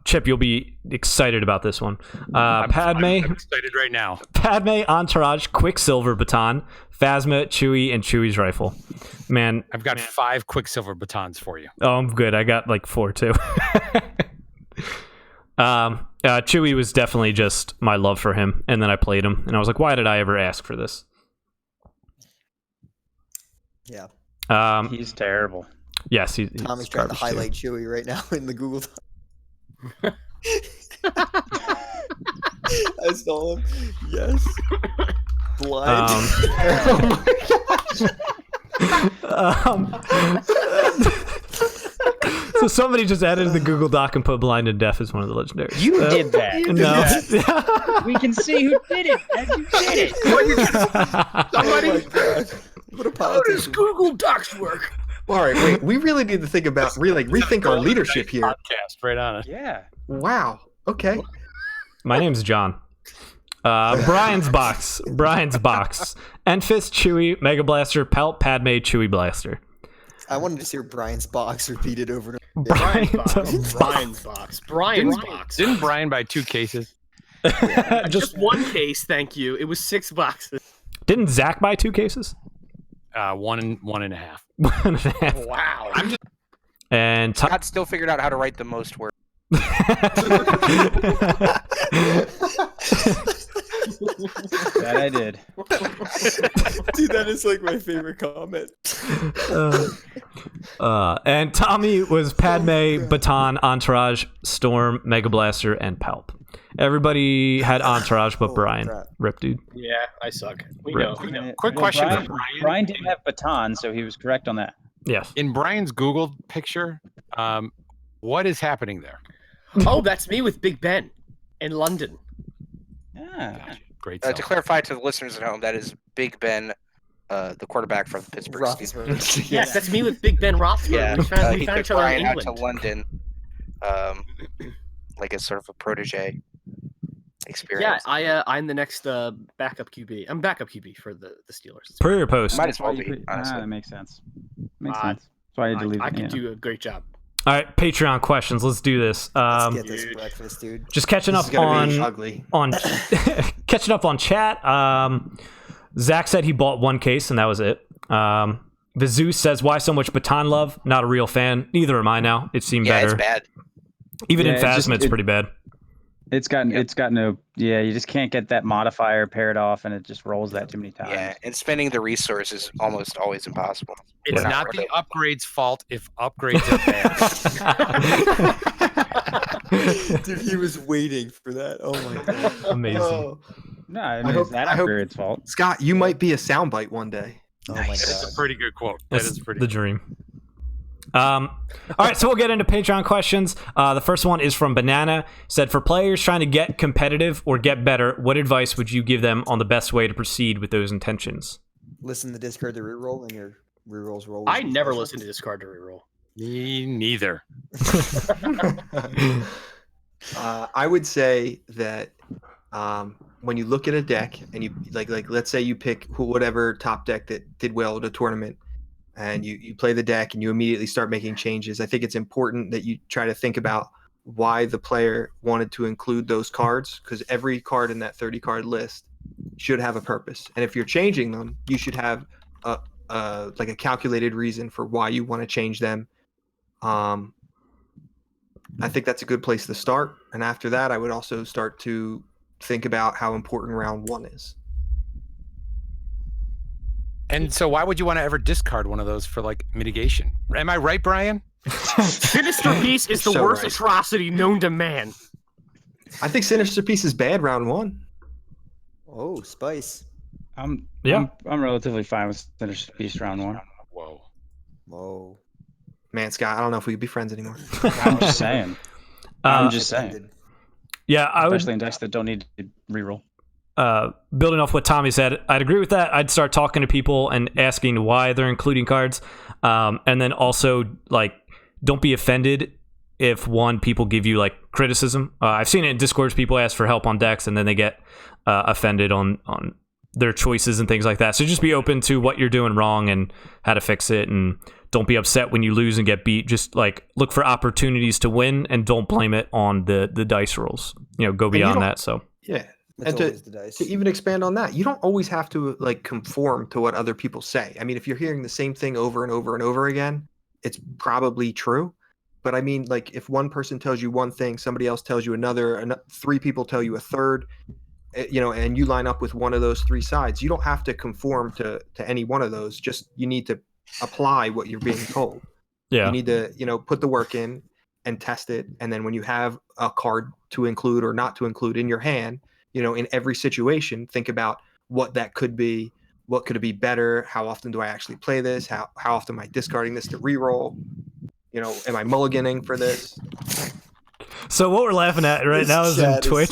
Chip, you'll be excited about this one. I'm Padme, excited right now. Padme, Entourage, Quicksilver baton, Phasma, Chewie, and Chewie's rifle. Man, I've got 5 Quicksilver batons for you. oh, I'm good. I got like 4 too. Chewie was definitely just my love for him, and then I played him, and I was like, why did I ever ask for this? Yeah. He's terrible. Yes, he's Tommy's trying to garbage too. highlight Chewie right now in the Google Doc. I saw him. Yes. Blind. So somebody just added to the Google Doc and put blind and deaf as one of the legendaries. You did that. No. We can see who did it. And you did it. Oh my god. What a politician. Google Docs work? All right, wait. We really need to think about rethink our leadership here. Podcast right on it. Yeah. Wow. Okay. My name's John. Brian's box. Enfys, Chewie, Mega Blaster, Pelt, Padme, Chewie Blaster. I wanted to hear Brian's box repeated over and over. Brian's Brian's box. Brian's box. Didn't Brian buy 2 cases? Just one case, thank you. It was 6 boxes. Didn't Zach buy 2 cases? 1 and 1.5. 1.5. Wow. And Scott still figured out how to write the most words. That I did. Dude, that is like my favorite comment. And Tommy was Padme, Baton, Entourage, Storm, Mega Blaster, and Palp. Everybody had Entourage but Holy Brian. crap. Rip, dude. Yeah, I suck. We Right. know. We know. Quick question for Brian. Brian didn't have baton, so he was correct on that. Yes. In Brian's Google picture, what is happening there? Oh, that's me with Big Ben in London. Yeah. Gotcha. Great. To selfie. clarify to the listeners at home, that is Big Ben, the quarterback from the Pittsburgh Steelers. Roethlisberger. Yes, that's me with Big Ben Roethlisberger. Yeah, we found he each took other in Brian out to England. London, like as sort of a protege Yeah, experience. I'm the next backup QB. I'm backup QB for the Steelers. Pre or post? Might as well Why you be, put- honestly. that makes sense. Makes Uh, sense. That's why I deleted I it. could yeah. do a great job. All right, Patreon questions. Let's do this. Let's get this Dude. breakfast, dude. Just catching This is up gonna be on ugly. catching up on chat. Zach said he bought 1 case and that was it. The Zeus says, "Why so much baton love? Not a real fan. Neither am I now. It seemed Yeah, better. it's bad. Even in Yeah, it's just- Phasma, it's pretty bad. It's got no. Yeah, you just can't get that modifier paired off, and it just rolls that too many times. Yeah, and spending the resource is almost always impossible. It's Yeah. not worth the it. upgrade's fault if upgrades are bad. Dude, he was waiting for that. Oh my god. Amazing. Oh, No, I mean, hope- it's that I hope- upgrade's fault. Scott, you might be a soundbite one day. oh my That's god. a pretty good quote. That That's is pretty the dream. All right, so we'll get into Patreon questions. The first one is from Banana. Said, for players trying to get competitive or get better, what advice would you give them on the best way to proceed with those intentions? Listen to Discard the reroll and your rerolls roll. I never listen to Discard to Reroll. Me neither. I would say that when you look at a deck and you like let's say you pick whatever top deck that did well at a tournament, and you play the deck and you immediately start making changes. I think it's important that you try to think about why the player wanted to include those cards, because every card in that 30 card list should have a purpose. And if you're changing them, you should have a calculated reason for why you want to change them. I think that's a good place to start. And after that, I would also start to think about how important round 1 is. And so, why would you want to ever discard one of those for like mitigation? Am I right, Brian? Sinister Beast is the So worst right. atrocity known to man. I think Sinister Piece is bad round 1. Oh, spice. I'm relatively fine with Sinister Beast round 1. Whoa. Whoa. Man, Scott, I don't know if we could be friends anymore. I'm just saying. I'm just saying. Offended. Yeah, I would. Especially in decks that don't need to reroll. Building off what Tommy said, I'd agree with that. I'd start talking to people and asking why they're including cards, and then also like don't be offended if people give you like criticism. I've seen it in Discords. People ask for help on decks and then they get offended on their choices and things like that. So just be open to what you're doing wrong and how to fix it, and don't be upset when you lose and get beat. Just like look for opportunities to win and don't blame it on the dice rolls. Go beyond that. So Yeah. It's And always the dice. to even expand on that, you don't always have to like conform to what other people say. I mean, if you're hearing the same thing over and over and over again, it's probably true. But I mean, like if one person tells you one thing, somebody else tells you another, and 3 people tell you a third, and you line up with one of those 3 sides, you don't have to conform to any one of those. Just you need to apply what you're being told. yeah. You need to, put the work in and test it. And then when you have a card to include or not to include in your hand, in every situation, think about what that could be. What could it be better? How often do I actually play this? How often am I discarding this to reroll? Am I mulliganing for this? So what we're laughing at right now is in Twitch.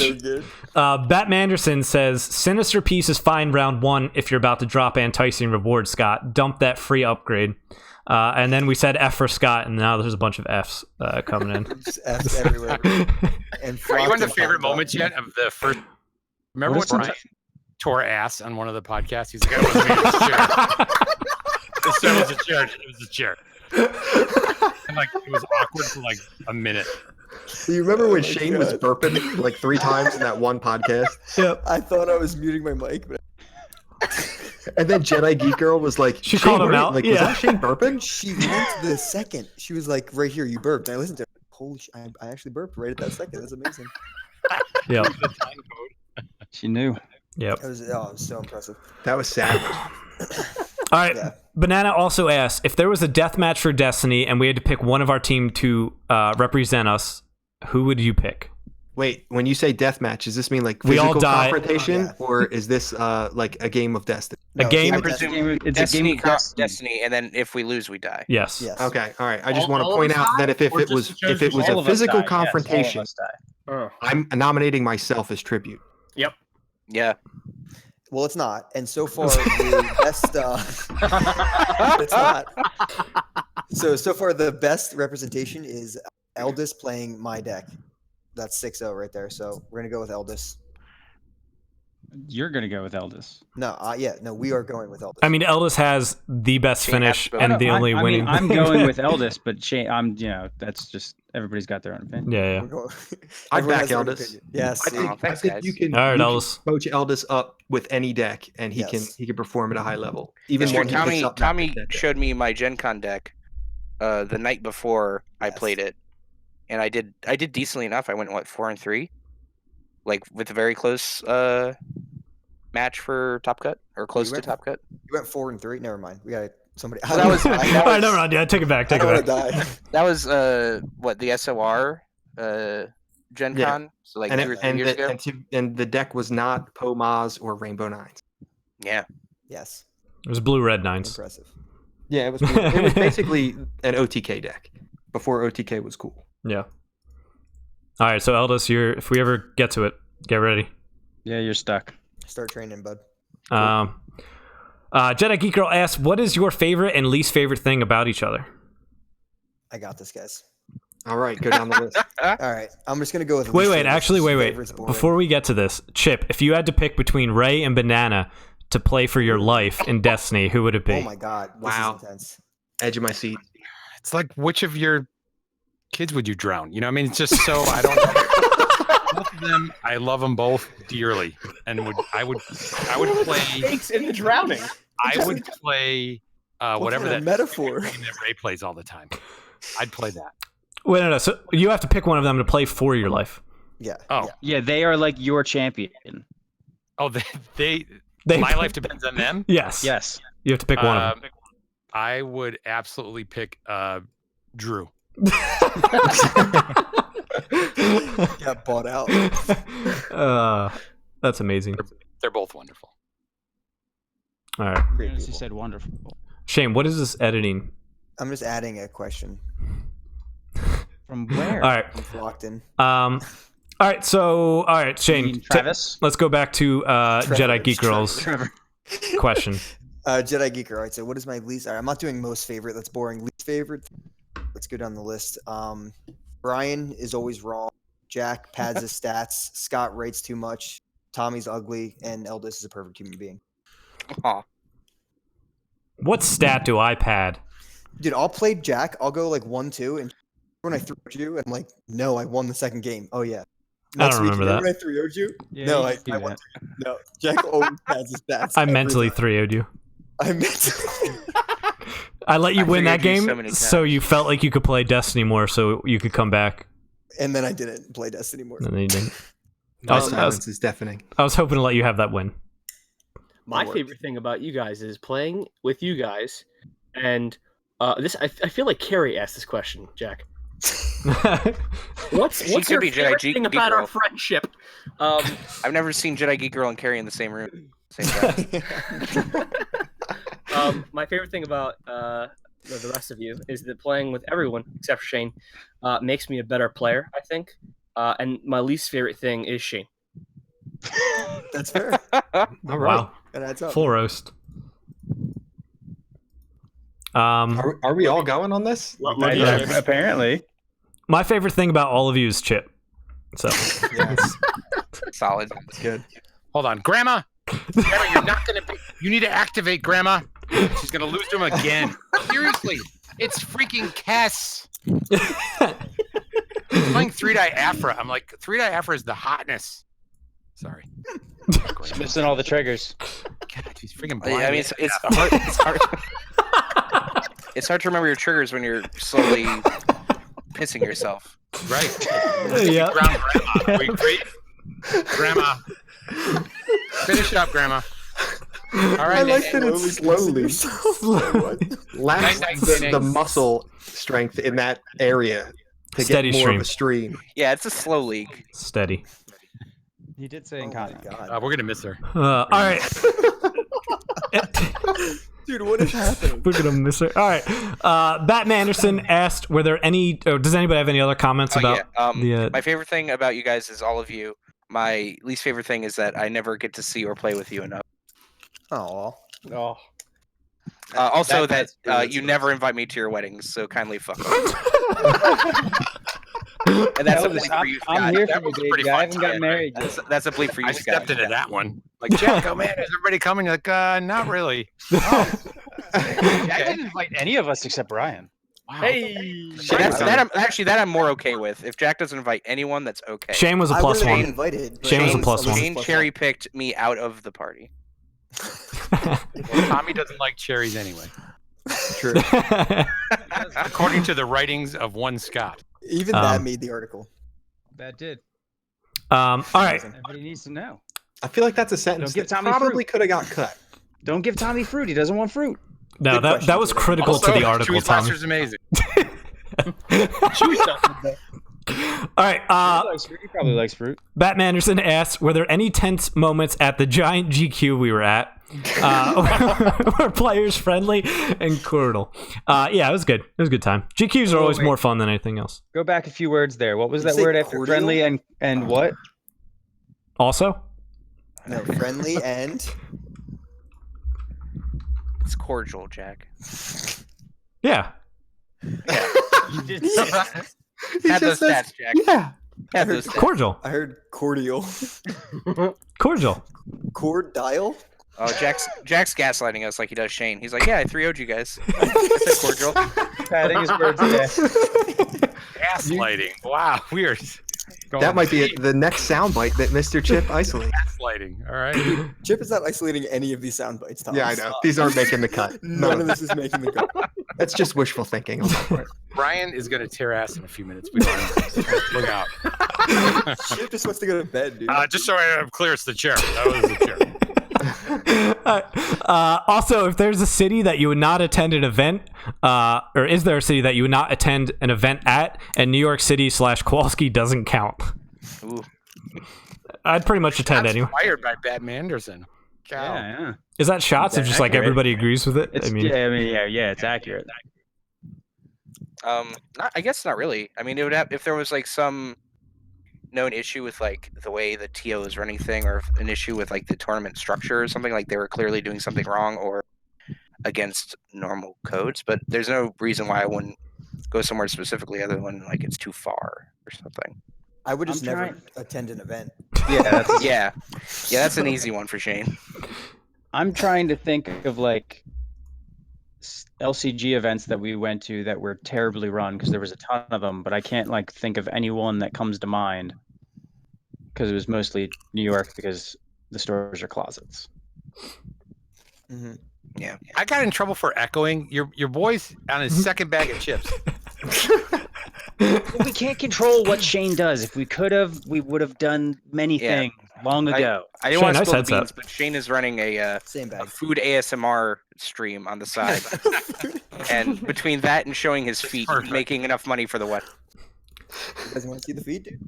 Bat Manderson says, Sinister Piece is fine round 1 if you're about to drop enticing reward, Scott. Dump that free upgrade. And then we said F for Scott, and now there's a bunch of Fs coming in. Just F's everywhere. And Are you on the Flocked favorite and moments yet of the first? Remember What when is Brian tore ass on one of the podcasts? He's like, "I wasn't me, it was a chair. It was a chair. And like it was awkward for like a minute." Do you remember when my Shane was God. burping like 3 times in that one podcast? Yep. I thought I was muting my mic, but And then Jedi Geek Girl was like, She "Shane, called him what are you-" out, Like, yeah. was that Shane burping? she went the second. She was like, right here, you burped. And I listened to her. Holy shit, I actually burped right at that second. That's amazing. Yep. The time code. She knew. Yep. It was so impressive. That was savage. All right. Yeah. Banana also asked, if there was a death match for Destiny and we had to pick one of our team to represent us, who would you pick? Wait, when you say deathmatch, does this mean like We all physical die. confrontation, Yeah. or is this like a game of Destiny? A No, game? I it's not presume Destiny. It's Destiny, a game of Destiny. Destiny, and then if we lose, we die. Yes. Yes. Okay, all right. I just All- want to all of point us out die? that if Or it was just if it was All a of us physical die, yes, all of confrontation, us die. Oh. I'm nominating myself as tribute. Yep. Yeah. Well, it's not. And so far, the best. It's not. So far, the best representation is Eldis playing my deck. That's 6-0 right there. So we're gonna go with Eldis. You're gonna go with Eldis. No, we are going with Eldis. I mean, Eldis has the best Shane has finish to go. and the only winning. I'm going with Eldis, but Shane, that's just everybody's got their own opinion. yeah. We're going- I'd everyone back has their own Eldis. opinion. Yes. I think, thanks, I think guys. you can, All right, you can Eldis. coach Eldis up with any deck, and he Yes. can perform at a high level. Even Mr. when he picks Tommy up not Tommy that deck. showed me my Gen Con deck the night before I Yes. played it, and I did decently enough. I went 4-3, like with a very close match for top cut or close to went- top cut. You went 4-3. Never mind. We got somebody. Well, that was- All that right, never mind. Yeah, take it back. I Take don't it want back. to die. That was the SOR Gen Yeah. Con, so like and 2 or it, 3 and, years the, ago. and the deck was not Pomaz or Rainbow Nines. Yeah. Yes. It was blue red nines. Impressive. Yeah, it was. It was basically an OTK deck before OTK was cool. Yeah. All right, so Eldis, if we ever get to it, get ready. Yeah, you're stuck. Start training, bud. Jedi Geek Girl asks, what is your favorite and least favorite thing about each other? I got this, guys. All right, go down the list. All right. I'm just gonna go with. Wait, least wait, favorite. actually, wait. Favorite's boring. Before we get to this, Chip, if you had to pick between Ray and Banana to play for your life in Destiny, who would it be? Oh my god. This Wow. Is intense. Edge of my seat. It's like, which of your kids would you drown? You know, I mean, it's just so I don't know. Both of them, I love them both dearly, and I would play. Stakes in the drowning. I would play whatever kind that of metaphor. game that Ray plays all the time. I'd play that. Wait, no. So you have to pick one of them to play for your life. Yeah. Oh. yeah. Yeah, they are like your champion. Oh, they They- my life depends on them. Yes. Yes. You have to pick one of them. I would absolutely pick Drew. Got bought out. That's amazing. They're both wonderful. All right, Great As you people. said, wonderful. Shane, what is this editing? I'm just adding a question. From where? All right, I'm locked in. all right. So, all right, You Shane. mean Travis? Let's go back to Trevor, Jedi Geek it's Trevor. Girl's Trevor. question. Jedi Geeker. All right. So what is my least? All right, I'm not doing most favorite. That's boring. Least favorite. Let's go down the list. Brian is always wrong. Jack pads his stats. Scott rates too much. Tommy's ugly, and Eldis is a perfect human being. Aw. What stat do I pad? Dude, I'll play Jack. I'll go like 1-2, and when I threw you, I'm like, no, I won the second game. Oh yeah. I don't remember that. When I 3-0'd you? Yeah, no, you I can do won. that. No, Jack always has his stats. I every mentally time. 3-0'd you. I mentally. I let you I win that 3-0'd you game, so many so times. you felt like you could play Destiny more, so you could come back. And then I didn't play Destiny more. And then you didn't. The I was- silence is deafening. I was hoping to let you have that win. My That favorite thing about you guys is playing with you guys, and this I feel like Carrie asked this question, Jack. What's She could your be Jedi favorite Geek thing about our Girl. friendship? I've never seen Jedi Geek Girl and Carrie in the same room. Same time. My favorite thing about the rest of you is that playing with everyone except for Shane makes me a better player, I think. And my least favorite thing is Shane. That's fair. All right. Wow. That adds up. Full roast. Are we all going on this? Apparently. My favorite thing about all of you is Chip. So Solid. That's good. Hold on, Grandma. Grandma, you're not gonna be. You need to activate Grandma. She's gonna lose to him again. Seriously, it's freaking Kess. He's playing 3-die Afra. I'm like, 3-die Afra is the hotness. Sorry. Missing all the triggers. God, he's freaking blind. I mean, it's hard. It's hard. It's hard to remember your triggers when you're slowly pissing yourself. right. yeah. Ground Grandma. We agree? Grandma. Finish it up, Grandma. All right. I like that it's slowly. Last Night, the muscle strength in that area to Steady get more stream. of a stream. Yeah, it's a slow league. Steady. He did say Oh my incontinent. god. We're gonna miss her. All right. Dude, what is happening? We're gonna miss her. All right. Batman Anderson asked, "Were there any? Or does anybody have any other comments Oh, about yeah. the?" My favorite thing about you guys is all of you. My least favorite thing is that I never get to see or play with you enough. Oh. Oh. Also, That's you never invite me to your weddings, so kindly fuck off. And that's a bleep for you, I'm Scott. here That for you, was a pretty baby. I fun haven't got time, married yet. That's a bleep for you, I Scott. stepped into that one. Like, Jack, oh man, is everybody coming? You're like, not really. I didn't invite any of us except Brian. Wow. Hey, That I'm more okay with. If Jack doesn't invite anyone, that's okay. Shane was a I plus wouldn't have one. been invited. but Shane was a Shane's plus one. Shane cherry picked me out of the party. Well, Tommy doesn't like cherries anyway, True. according to the writings of one Scott. Even that made the article. That did. All right. Everybody needs to know. I feel like that's a sentence Don't give that Tommy probably fruit. could have got cut. Don't give Tommy fruit. He doesn't want fruit. No, Good that question, was Peter. critical Also, to the article, Chewy's Tommy. Monster's amazing. All right. He probably likes fruit. Batman Anderson asked, "Were there any tense moments at the giant GQ we were at? Were players friendly and cordial?" Yeah, it was good. It was a good time. GQs are Oh, always wait. more fun than anything else. Go back a few words there. What was Did you that say word after cordial? friendly and what? Also, No, friendly and It's cordial, Jack. yeah. You did He Had those just says, stats, Jack. Yeah. Had those stats. Cordial. I heard cordial. Cordial. Cordial? Oh, Jack's gaslighting us like he does Shane. He's like, yeah, I 3-0'd you guys. I said cordial. patting his words there. Gaslighting. Wow, weird. That might be the next soundbite that Mr. Chip isolates. Gaslighting. All right. Chip is not isolating any of these sound bites, Thomas. Yeah, I know. These aren't making the cut. None of this is making the cut. That's just wishful thinking on my part. Brian is going to tear ass in a few minutes. We don't know. Look out. Chip just wants to go to bed, dude. Just so I'm clear, it's the chair. That was the chair. Also, if there's a city that you would not attend an event, or is there a city that you would not attend an event at, and New York City / Kowalski doesn't count? Ooh. I'd pretty much attend That's anyway. Fired by Batman Anderson. Cow. Yeah. Is that shots if That's just like accurate. everybody agrees with it? It's, I mean, yeah, it's accurate. I guess not really. I mean, it would have if there was like some known issue with like the way the TO is running thing, or an issue with like the tournament structure or something, like they were clearly doing something wrong or against normal codes. But there's no reason why I wouldn't go somewhere specifically other than like it's too far or something. I would just I'm never trying- attend an event. Yeah, that's Yeah, that's an easy one for Shane. I'm trying to think of like LCG events that we went to that were terribly run because there was a ton of them, but I can't like think of any one that comes to mind because it was mostly New York because the stores are closets. Hmm. I got in trouble for echoing your boy's on his second bag of chips. We can't control what Shane does. If we could have, we would have done many Yeah. things long ago. I didn't Shane, want to nice spill the headset. beans, but Shane is running a Same bag. food ASMR stream on the side, and between that and showing his feet, Perfect. making enough money for the wedding. You guys want to see the feed, dude?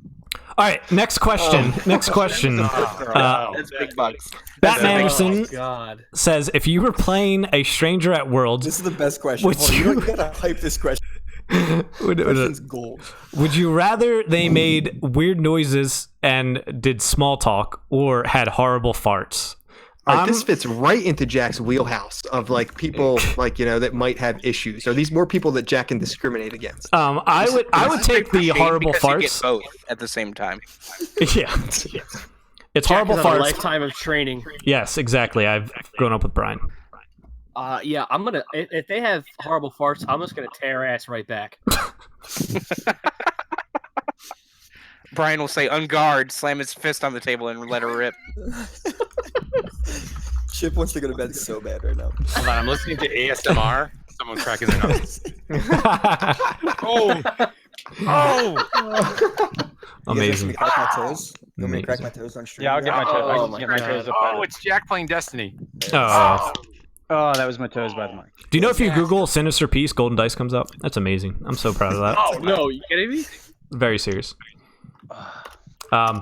All right, next question. Next question. That's big bucks. Bat That's a big- Manderson God. says, if you were playing a stranger at Worlds, This is the best question. Would Hold on, you- you gotta hype this question. would Question's gold. you rather they made weird noises and did small talk or had horrible farts? All right, this fits right into Jack's wheelhouse of like people like that might have issues. Are these more people that Jack can discriminate against? I would This is take big the for Shane horrible because you get farts. both at the same time. Yeah. It's Jack horrible has had a farts. lifetime of training. Yes, exactly. I've grown up with Brian. Yeah, I'm gonna. If they have horrible farts, I'm just gonna tear ass right back. Brian will say, "On guard," slam his fist on the table, and let her rip. Chip wants to go to bed so bad right now. Hold on, I'm listening to ASMR. Someone cracking their nose. Oh, Amazing. You guys want me to crack my toes? You want me to crack Amazing. my toes on stream? Yeah, I'll get my toes. I Oh can my get my God. toes up. oh, it's Jack playing Destiny. Oh. Oh, that was my toes by the mic. Do you know if you Google Sinister Peace, Golden Dice comes up? That's amazing. I'm so proud of that. Oh no, you kidding me? Very serious. Wow.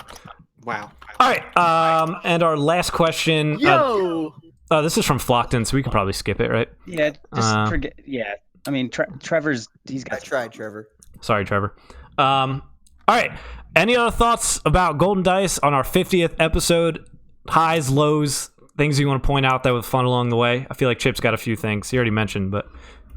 All right. And our last question. Yo. This is from Flockton, so we can probably skip it, right? Yeah, just Uh, forget. Yeah, I mean, Trevor's. He's I got. tried, Trevor. Sorry, Trevor. All right. Any other thoughts about Golden Dice on our 50th episode? Highs, lows, things you want to point out that was fun along the way? I feel like Chip's got a few things he already mentioned, but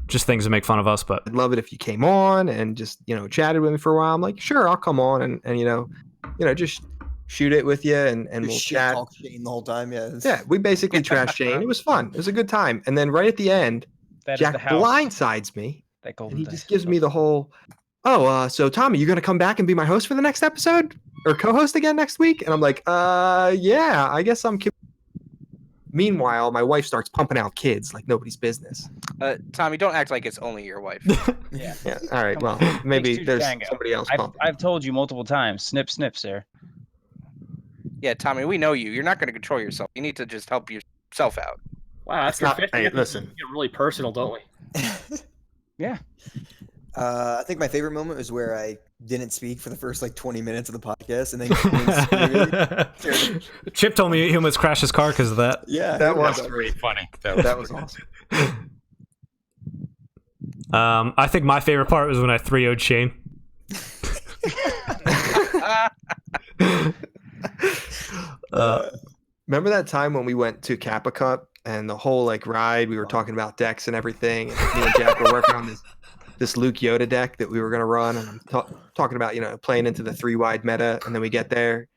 just things to make fun of us. But I'd love it if you came on and just chatted with me for a while. I'm like, sure, I'll come on and just shoot it with you and Just we'll shit chat. talk Shane the whole time. Yeah. Yeah, we basically trashed Shane. It was fun. It was a good time. And then right at the end, That is Jack the house. blindsides me That and golden he dice just gives me the whole, so Tommy, you gonna come back and be my host for the next episode or co-host again next week? And I'm like, yeah, I guess I'm. Meanwhile, my wife starts pumping out kids like nobody's business. Tommy, don't act like it's only your wife. Yeah, Yeah. All right. Come Well, maybe two there's tango. somebody else pumping. I've told you multiple times. Snip, snip, sir. Yeah, Tommy, we know you. You're not going to control yourself. You need to just help yourself out. Wow, It's after not- 50, hey, we listen. get really personal, don't we? Yeah. I think my favorite moment was where I didn't speak for the first like 20 minutes of the podcast, and then screaming. Chip told me he almost crashed his car because of that. Yeah, That it was Very funny. that was awesome. I think my favorite part was when I 3-0'd Shane. Remember that time when we went to Kappa Cup and the whole like ride? We were talking about decks and everything, and me and Jack were working on this Luke Yoda deck that we were gonna run, and I'm talking about playing into the 3-wide meta, and then we get there,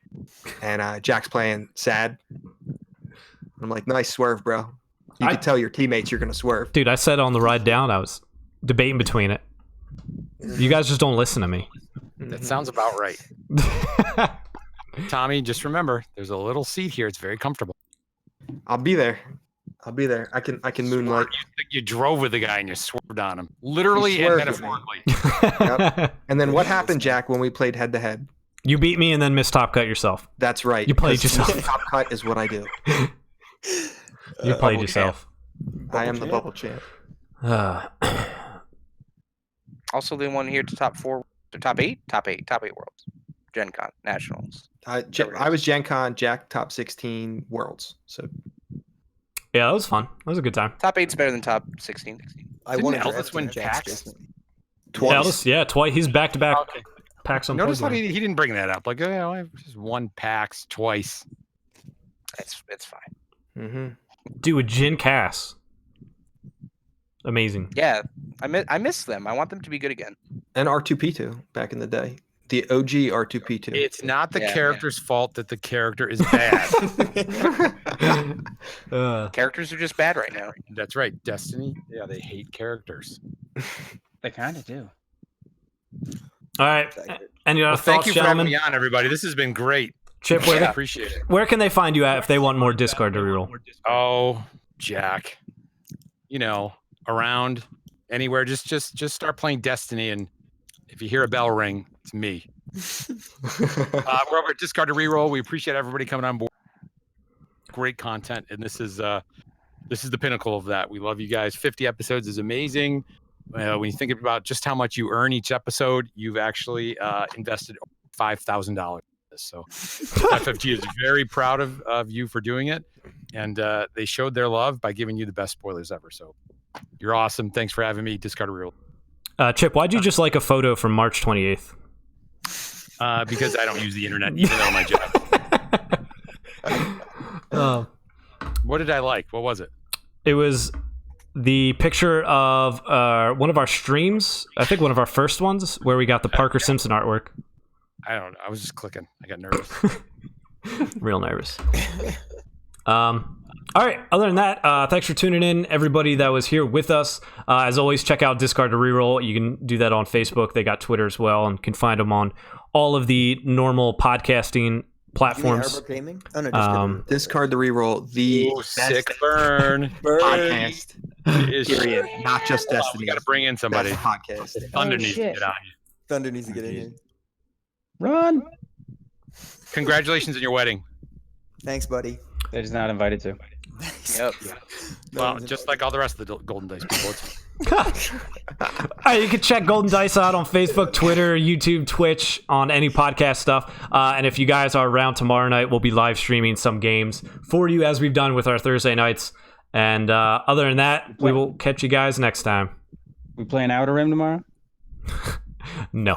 and Jack's playing sad. I'm like, nice swerve, bro. You could tell your teammates you're gonna swerve. Dude, I said on the ride down, I was debating between it. You guys just don't listen to me. That sounds about right. Tommy, just remember, there's a little seat here. It's very comfortable. I'll be there. I can moonlight. You drove with the guy and you swerved on him, literally and swerved with me. metaphorically. And then what happened, Jack, when we played head to head? You beat me and then missed Top Cut yourself. That's right. You played 'cause yourself. Top cut is what I do. You played Bubble yourself. I am the champ. bubble champ. Also, the one here to top 4, to top 8 worlds. Gen Con, Nationals. I was Gen Con, Jack top 16 worlds. So Yeah, that was fun. That was a good time. Top 8's better than top 16. I Didn't won a Elvis draft win in Jack's PAX? basement. twice. Yeah, twice. He's back to back Okay. packs on Notice how Pokemon. he didn't bring that up. Like, I just won PAX twice. It's fine. Mm-hmm. Dude, Jin Cass. Amazing. Yeah, I miss them. I want them to be good again. And R2P2 back in the day. The OG R2P2. It's not the Yeah. character's fault that the character is bad. Characters are just bad right now. That's right. Destiny. Yeah, they hate characters. They kind of do. All right. Any other Well, thank thoughts, you for having gentlemen? me on, everybody. This has been great. Chip, I appreciate it. where can they find you at if they want more discard to reroll? Oh, Jack. You know, around anywhere. Just start playing Destiny, and if you hear a bell ring, it's me. We're over at Discard to Reroll. We appreciate everybody coming on board. Great content, and this is the pinnacle of that. We love you guys. 50 episodes is amazing. When you think about just how much you earn each episode, you've actually invested $5,000. So FFG is very proud of you for doing it, and they showed their love by giving you the best spoilers ever. So you're awesome. Thanks for having me. Discard to Reroll. Chip, why'd you just like a photo from March 28th? Because I don't use the internet, even though my job. What did I like? What was it? It was the picture of one of our streams. I think one of our first ones where we got the Parker Simpson artwork. I don't know. I was just clicking. I got nervous. Real nervous. All right. Other than that, thanks for tuning in, everybody that was here with us. As always, check out Discard to Reroll. You can do that on Facebook. They got Twitter as well, and can find them on all of the normal podcasting platforms. Gaming? Oh, no, Discard the Reroll. The Ooh, best sick burn. podcast. Is- Period. Not just Destiny. We got to bring in somebody. Best podcast. Thunder needs to shit. get on you. Thunder needs to get in here. Run. Congratulations on your wedding. Thanks, buddy. They're just not invited to. Yep. Well, just like all the rest of the Golden Dice people. You can check Golden Dice out on Facebook, Twitter, YouTube, Twitch, on any podcast stuff. And if you guys are around tomorrow night, we'll be live streaming some games for you as we've done with our Thursday nights. And other than that, we will catch you guys next time. We playing Outer Rim tomorrow? No.